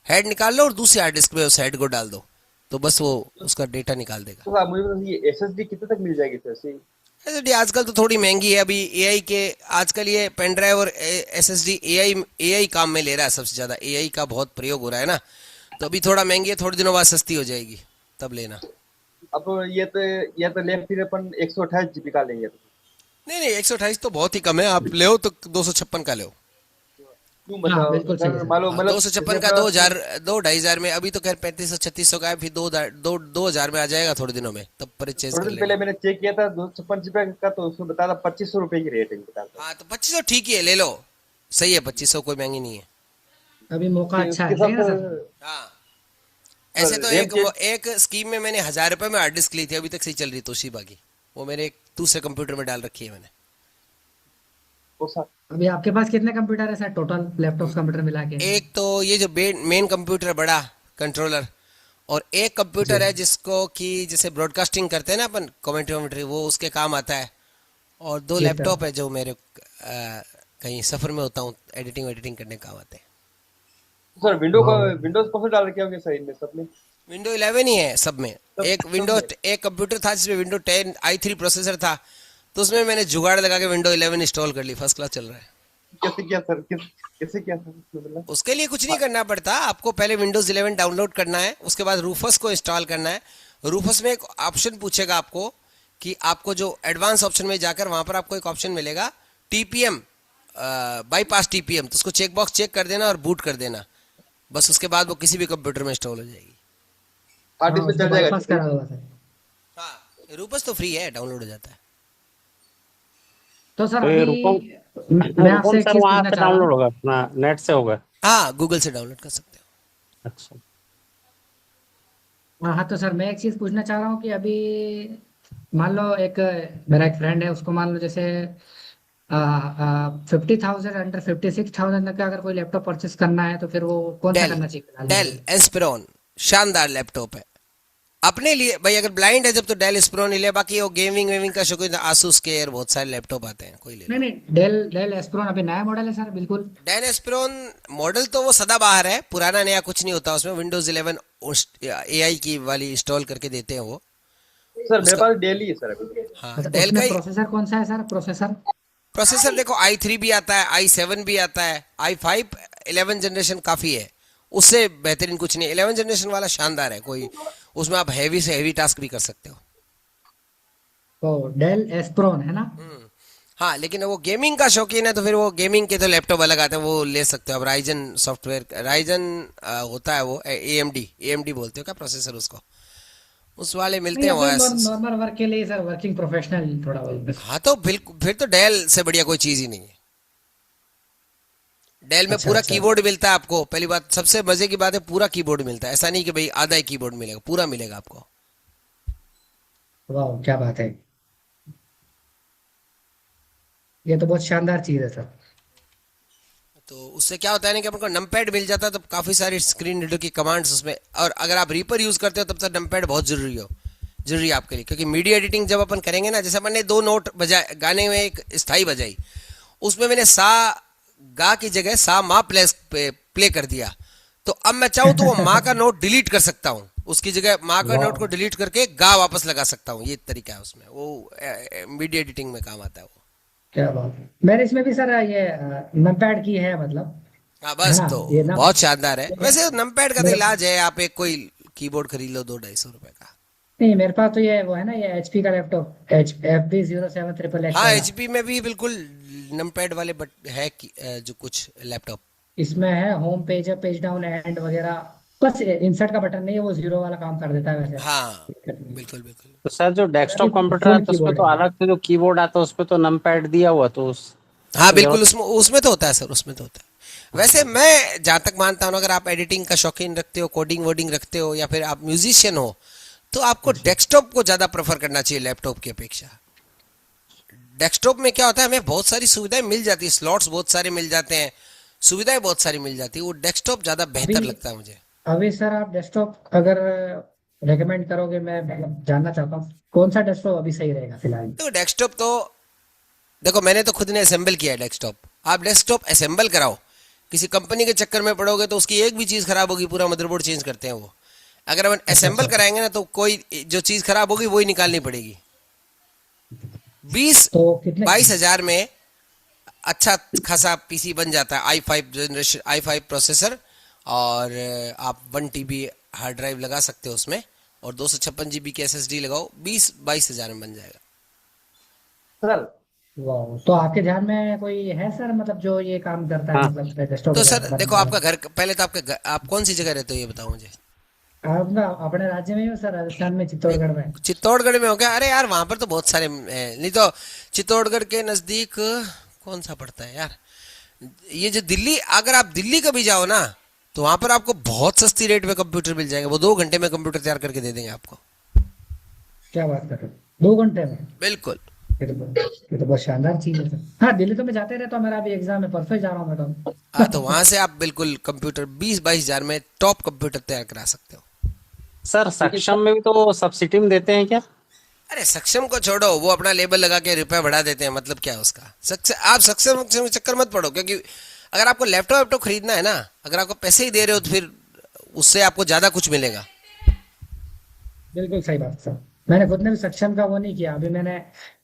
हेड निकाल लो और दूसरी हार्ड डिस्क में उस हेड को डाल दो, तो बस वो उसका डेटा निकाल देगा। तो आप मुझे बताइए ये एसएसडी कितने तक मिल जाएगी सर? ऐसे एसएसडी आजकल तो थोड़ी महंगी है। अभी एआई के आजकल ये पेन ड्राइव और एसएसडी एआई काम में ले रहा है सबसे ज्यादा। एआई का बहुत प्रयोग हो रहा है ना, तो अभी थोड़ा महंगी है, थोड़े दिनों बाद सस्ती हो जाएगी, तब लेना। अब ये तो ले फिर अपन 128 GB का लेंगे तो नहीं नहीं, 128 तो बहुत ही कम है। आप ले तो 256 का लो। क्यों हाँ, बिल्कुल सही सर है। मालूम मतलब 256 का 2000 2-2500 में, अभी तो खैर 3500-3600 का है, फिर 2000 में आ जाएगा थोड़े दिनों में, तब परचेज थोड़े कर दिन पहले लेना। मैंने चेक किया था 256 का, तो उसमें बता था 2500 रुपए की रेट है बता था। हाँ, तो 2500 ठीक ही है, ले लो, सही है। 2500 कोई महंगी नहीं है। अभी मौका अच्छा है, उसके सही है ना साथ सर? हाँ, ऐसे तो RAM एक स्कीम में मैंने 1000 रुपए में हार्ड डिस्क ली थी, अभी तक सही चल रही तोशिबा की। वो मेरे एक दूसरे कंप्यूटर में डाल रखी है मैंने। वो सर अभी आपके पास कितने कंप्यूटर है सर टोटल, लैपटॉप कंप्यूटर मिला के? एक तो ये जो मेन कंप्यूटर बड़ा कंट्रोलर, और एक कंप्यूटर है जिसको कि जैसे ब्रॉडकास्टिंग करते हैं ना अपन, कमेंट्री, वो उसके काम आता है। और 2 जी सर। लैपटॉप है जो मेरे कहीं सफर में होता हूँ, एडिटिंग करने काम आते हैं। सर विंडोज कौन सा डाल रखे होंगे सर इनमें सब में? विंडो 11 ही है सब में। एक कंप्यूटर था जिसमें विंडो 10 i3 प्रोसेसर था, तो उसमें मैंने जुगाड़ लगा के विंडो 11 इंस्टॉल कर ली, फर्स्ट क्लास चल रहा है। कैसे किया सर, कैसे किया सर, मतलब उसके लिए कुछ नहीं करना पड़ता, आपको पहले विंडोज 11 डाउनलोड करना है, उसके बाद रूफस को इंस्टॉल करना है। रूफस में एक ऑप्शन पूछेगा आपको कि आपको जो एडवांस ऑप्शन में जाकर वहां पर आपको एक ऑप्शन मिलेगा टीपीएम, बाईपास टीपीएम, तो उसको चेक बॉक्स चेक कर देना और बूट कर देना, बस उसके बाद वो किसी भी कंप्यूटर में इंस्टॉल हो जाएगी। हार्ड हाँ, डिस्क में उसको चल जाएगा। बाईपास करा हुआ सर। हाँ, रूपस तो फ्री है, डाउनलोड हो जाता है। तो सर तो ये अभी मैं रूपम आपसे एक सर चीज वहां पूछना से चाह रहा डाउनलोड हूँ। होगा, अपना नेट से होगा? हाँ, गूगल से डाउनलोड कर सकते हो। अच्छा। हाँ हाँ, तो सर मैं एक चीज पूछना चाह रहा हूँ कि अभी मान लो एक मेरा एक फ्रेंड है, उसको मान लो जैसे 50,000 अंडर 56,000 का अगर कोई लैपटॉप परचेस करना है तो फिर वो कौन सा डेल करना चाहिए फिलहाल मेरे डेल लिए? एस्पिरॉन शानदार लैपटॉप है अपने लिए भाई। अगर ब्लाइंड है जब तो डेल एस्पिरॉन ही ले, बाकी वो गेमिंग वेमिंग का शौकीन आसूस के बहुत सारे लैपटॉप आते हैं, कोई ले नहीं लो। नहीं, डेल डेल एस्पिरॉन अभी नया मॉडल है सर, बिल्कुल। डेल एस्पिरॉन मॉडल तो वो सदाबहार है, पुराना नया कुछ नहीं होता उसमें। विंडोज 11 एआई की वाली इंस्टॉल करके देते हैं वो सर मेरे उसका। पास डेली है सर अभी। हाँ, अच्छा, डेल का उसमें ही प्रोसेसर कौन सा है सर, प्रोसेसर? प्रोसेसर देखो i3 भी आता है, i7 भी आता है, i5 11 जनरेशन काफी है, उससे बेहतरीन कुछ नहीं। 11 जनरेशन वाला शानदार है, कोई उसमें आप हैवी से हैवी टास्क भी कर सकते हो। तो डेल एस्पिरॉन है ना? हाँ, लेकिन वो गेमिंग का शौकीन है तो फिर वो गेमिंग के तो लैपटॉप अलग आते हैं, वो ले सकते हो। अब राइजन सॉफ्टवेयर, राइजन होता है वो एएमडी बोलते हो क्या प्रोसेसर उसको, उस वाले मिलते नहीं, हैं वो अभी ऐसे। नॉर्मल वर्क के लिए सर, वर्किंग प्रोफेशनल थोड़ा बहुत। हाँ, तो बिल्कुल फिर तो डेल से बढ़िया कोई चीज ही नहीं है। डेल में अच्छा पूरा अच्छा। कीबोर्ड मिलता है आपको, पहली बात, सबसे मजे की बात है पूरा कीबोर्ड मिलता है, ऐसा नहीं कि भाई आधा ही कीबोर्ड मिलेगा, पूरा मिलेगा आपको। वाह, क्या बात है, ये तो बहुत शानदार चीज है सर। तो उससे क्या होता है ना कि आपको नमपैड मिल जाता है, तो काफी सारी स्क्रीन रीडर की कमांड्स उसमें, और अगर आप रीपर यूज करते हो तब तक नमपैड बहुत जरूरी है आपके लिए, क्योंकि मीडिया एडिटिंग जब अपन करेंगे ना, जैसे अपन ने 2 नोट बजाए गाने में, एक स्थाई बजाई, उसमें मैंने सा गा की जगह सा मा प्ले कर दिया, तो अब मैं चाहूँ तो वो माँ का नोट डिलीट कर सकता हूँ, उसकी जगह माँ का नोट वाह, को डिलीट करके गा वापस लगा सकता हूँ। ये तरीका है उसमें, वो मीडिया एडिटिंग में काम आता है वो। क्या बात है, मेरे इसमें भी सर ये नमपैड की है मतलब, हाँ, है बस ना तो ये ना? बहुत शानदार है। मेरे वैसे नमपैड का तो मेरे इलाज है, आप एक कोई कीबोर्ड खरीद लो 200-250 रुपए का। नहीं, मेरे पास तो ये वो है ना, ये एचपी का लैपटॉप, HP07 XXX हाँ, वाला। एचपी में भी बिल्कुल नमपैड वाले बट है जो कुछ लैपटॉप। इसमें है होम पेज है, पेज डाउन एंड वगैरह, बस इंसर्ट का बटन नहीं है, वो जीरो वाला काम कर देता है वैसे। हाँ, दिक्कत नहीं है। बिल्कुल बिल्कुल। तो सर जो मेरा भी डेस्कटॉप कंप्यूटर फुल आता है उसमें कीबोर्ड तो है। अलग से जो कीबोर्ड आता है उसपे तो नम पैड दिया हुआ, तो उस हाँ, बिल्कुल, जरूरत। उसमें उसमें तो होता है सर, उसमें तो होता है। वैसे मैं जहाँ तक मानता हूँ, अगर आप एडिटिंग का शौकीन रखते हो, कोडिंग वोडिंग रखते हो, या फिर आप म्यूजिशियन हो, तो आपको अच्छा। डेस्कटॉप को ज्यादा प्रेफर करना चाहिए लैपटॉप की अपेक्षा। डेस्कटॉप में क्या होता है, हमें बहुत सारी सुविधाएं मिल जाती है, स्लॉट्स बहुत सारे मिल जाते हैं, सुविधाएं बहुत सारी मिल जाती है, वो डेस्कटॉप ज्यादा अभी बेहतर लगता है मुझे। अभी सर आप डेस्कटॉप अगर रेकमेंड करोगे, मैं मतलब जानना चाहता हूँ कौन सा डेस्कटॉप अभी सही रहेगा फिलहाल? तो डेस्कटॉप तो देखो, मैंने तो खुद ने असेंबल किया है डेस्कटॉप। आप डेस्कटॉप असेंबल कराओ, किसी कंपनी के चक्कर में पड़ोगे तो उसकी एक भी चीज खराब होगी, पूरा मदरबोर्ड चेंज करते हैं वो। अगर अपन अच्छा असेंबल अच्छा। कराएंगे ना, तो कोई जो चीज खराब होगी वही निकालनी पड़ेगी। बीस तो कितने? 22 हजार में अच्छा खासा पीसी बन जाता है, i5 जनरेशन, i5 प्रोसेसर, और आप 1 TB हार्ड ड्राइव लगा सकते हो उसमें, और 256 GB की SSD लगाओ, 20-22 हजार में बन जाएगा। सर वाह, तो आपके ध्यान में कोई है सर, मतलब जो ये काम करता है, हाँ, मतलब डेस्कटॉप तो वगैरह सर देखो, बनाने आपका वाला? घर पहले तो आप कौन सी जगह रहते हो ये बताओ मुझे। आप ना अपने राज्य में ही हो सर, राजस्थान में, नहीं, चित्तौड़गढ़ में? चित्तौड़गढ़ में हो क्या? अरे यार, वहां पर तो बहुत सारे नहीं तो चित्तौड़गढ़ के नजदीक कौन सा पड़ता है यार, ये जो दिल्ली, अगर आप दिल्ली कभी जाओ ना, तो वहां पर आपको बहुत सस्ती रेट में कंप्यूटर मिल जाएंगे, वो 2 घंटे में कंप्यूटर तैयार करके दे देंगे आपको। क्या बात कर रहे हो, 2 घंटे में? बिल्कुल। ये तो बहुत शानदार चीज है सर। हाँ, दिल्ली तो मैं जाते रहता हूँ, मेरा अभी एग्जाम है, परसों ही जा रहा हूँ मैं हाँ, तो तो। वहां से आप बिल्कुल कंप्यूटर 20-22 हजार में टॉप कंप्यूटर तैयार करा सकते हो। सर सक्षम में भी तो सब्सिडी में देते हैं क्या? अरे सक्षम को छोड़ो, वो अपना लेबल लगा के रुपया बढ़ा देते हैं, मतलब क्या है उसका। आप सक्षम के चक्कर मत पड़ो, क्योंकि अगर आपको लैपटॉप वैपटॉप खरीदना है ना, अगर आपको पैसे ही दे रहे हो तो फिर उससे आपको ज्यादा कुछ मिलेगा। बिल्कुल सही बात सर। मैंने खुद ने भी सक्षम का वो नहीं किया, अभी मैंने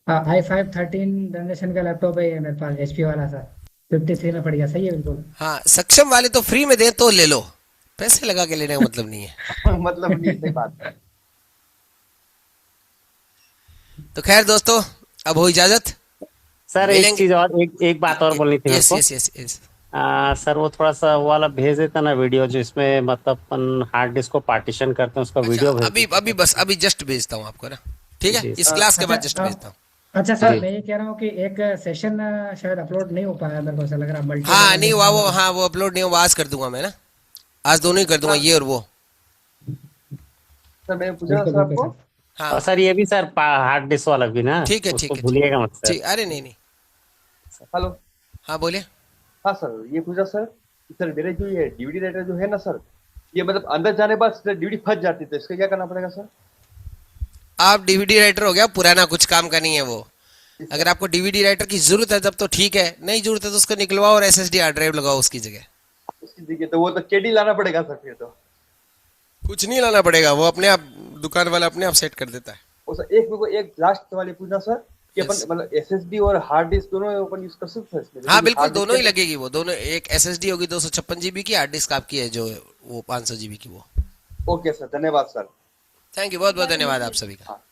i5 13 जनरेशन का लैपटॉप है ये मेरे पास, HP वाला सर। 53 में पड़ गया, सही है बिल्कुल। हाँ, सक्षम वाले तो फ्री में दे तो ले लो, पैसे लगा के लेने का मतलब नहीं है। मतलब नहीं, सही बात है। तो खैर दोस्तों, अब हो इजाजत। सर एक मिलेंगे। चीज और, एक बात और बोलनी थी मेरे यस को। Yes yes yes. सर वो थोड़ा सा वो वाला भेज देता ना वीडियो, जो इसमें मतलब अपन हार्ड डिस्क को पार्टीशन करते हैं, उसका अच्छा, वीडियो भेज अभी दीजिए। अभी बस अभी जस्ट भेजता हूँ आपको ना, ठीक है, जी इस सर। क्लास के अच्छा बाद जस्ट भेजता हूँ। अच्छा सर, जी। मैं ये कह रहा हूँ कि एक सेशन शायद अपलोड नहीं हो पाया, मेरे को ऐसा लग रहा है, मल्टी हाँ नहीं हुआ वो, वाला। हाँ वो अपलोड नहीं हुआ, आज कर दूंगा मैं ना, आज दोनों ही कर दूंगा, ये और वो। सर मैंने पूछा ना बिल्कुल सर बिल्कुल आपको। सर। हाँ और सर ये भी सर हार्ड डिस्क वाला भी ना, ठीक है उसको ठीक है ठीक भूलिएगा मत सर। ठीक, अरे नहीं नहीं। हेलो। हाँ बोलिए। हाँ सर, ये पूछा सर कि सर मेरे जो ये डीवीडी राइटर जो है ना सर, ये मतलब अंदर जाने के बाद डीवीडी फंस जाती है, तो इसका क्या करना पड़ेगा सर? आप डीवीडी राइटर हो गया पुराना, कुछ काम का नहीं है वो। अगर आपको डीवीडी राइटर की जरूरत है तब तो ठीक है, नहीं जरूरत है तो उसको निकलवाओ और एसएसडी हार्ड ड्राइव लगाओ उसकी जगह। उसकी जगह तो वो तो केडी लाना पड़ेगा सर फिर तो। कुछ नहीं लाना पड़ेगा, वो अपने आप दुकान वाला अपने आप सेट कर देता है। और सर एक मेरे को एक लास्ट वाली पूछना सर, कि अपन Yes. मतलब एसएसडी और हार्ड डिस्क दोनों अपन यूज कर सकते हैं इसमें? हाँ जैसे कि बिल्कुल, hard disk दोनों ही के- लगेगी वो दोनों, एक एसएसडी होगी 256 GB की, हार्ड डिस्क आपकी है जो वो 500 GB की वो। ओके सर, धन्यवाद सर। थैंक यू, बहुत बहुत धन्यवाद आप सभी का। हाँ।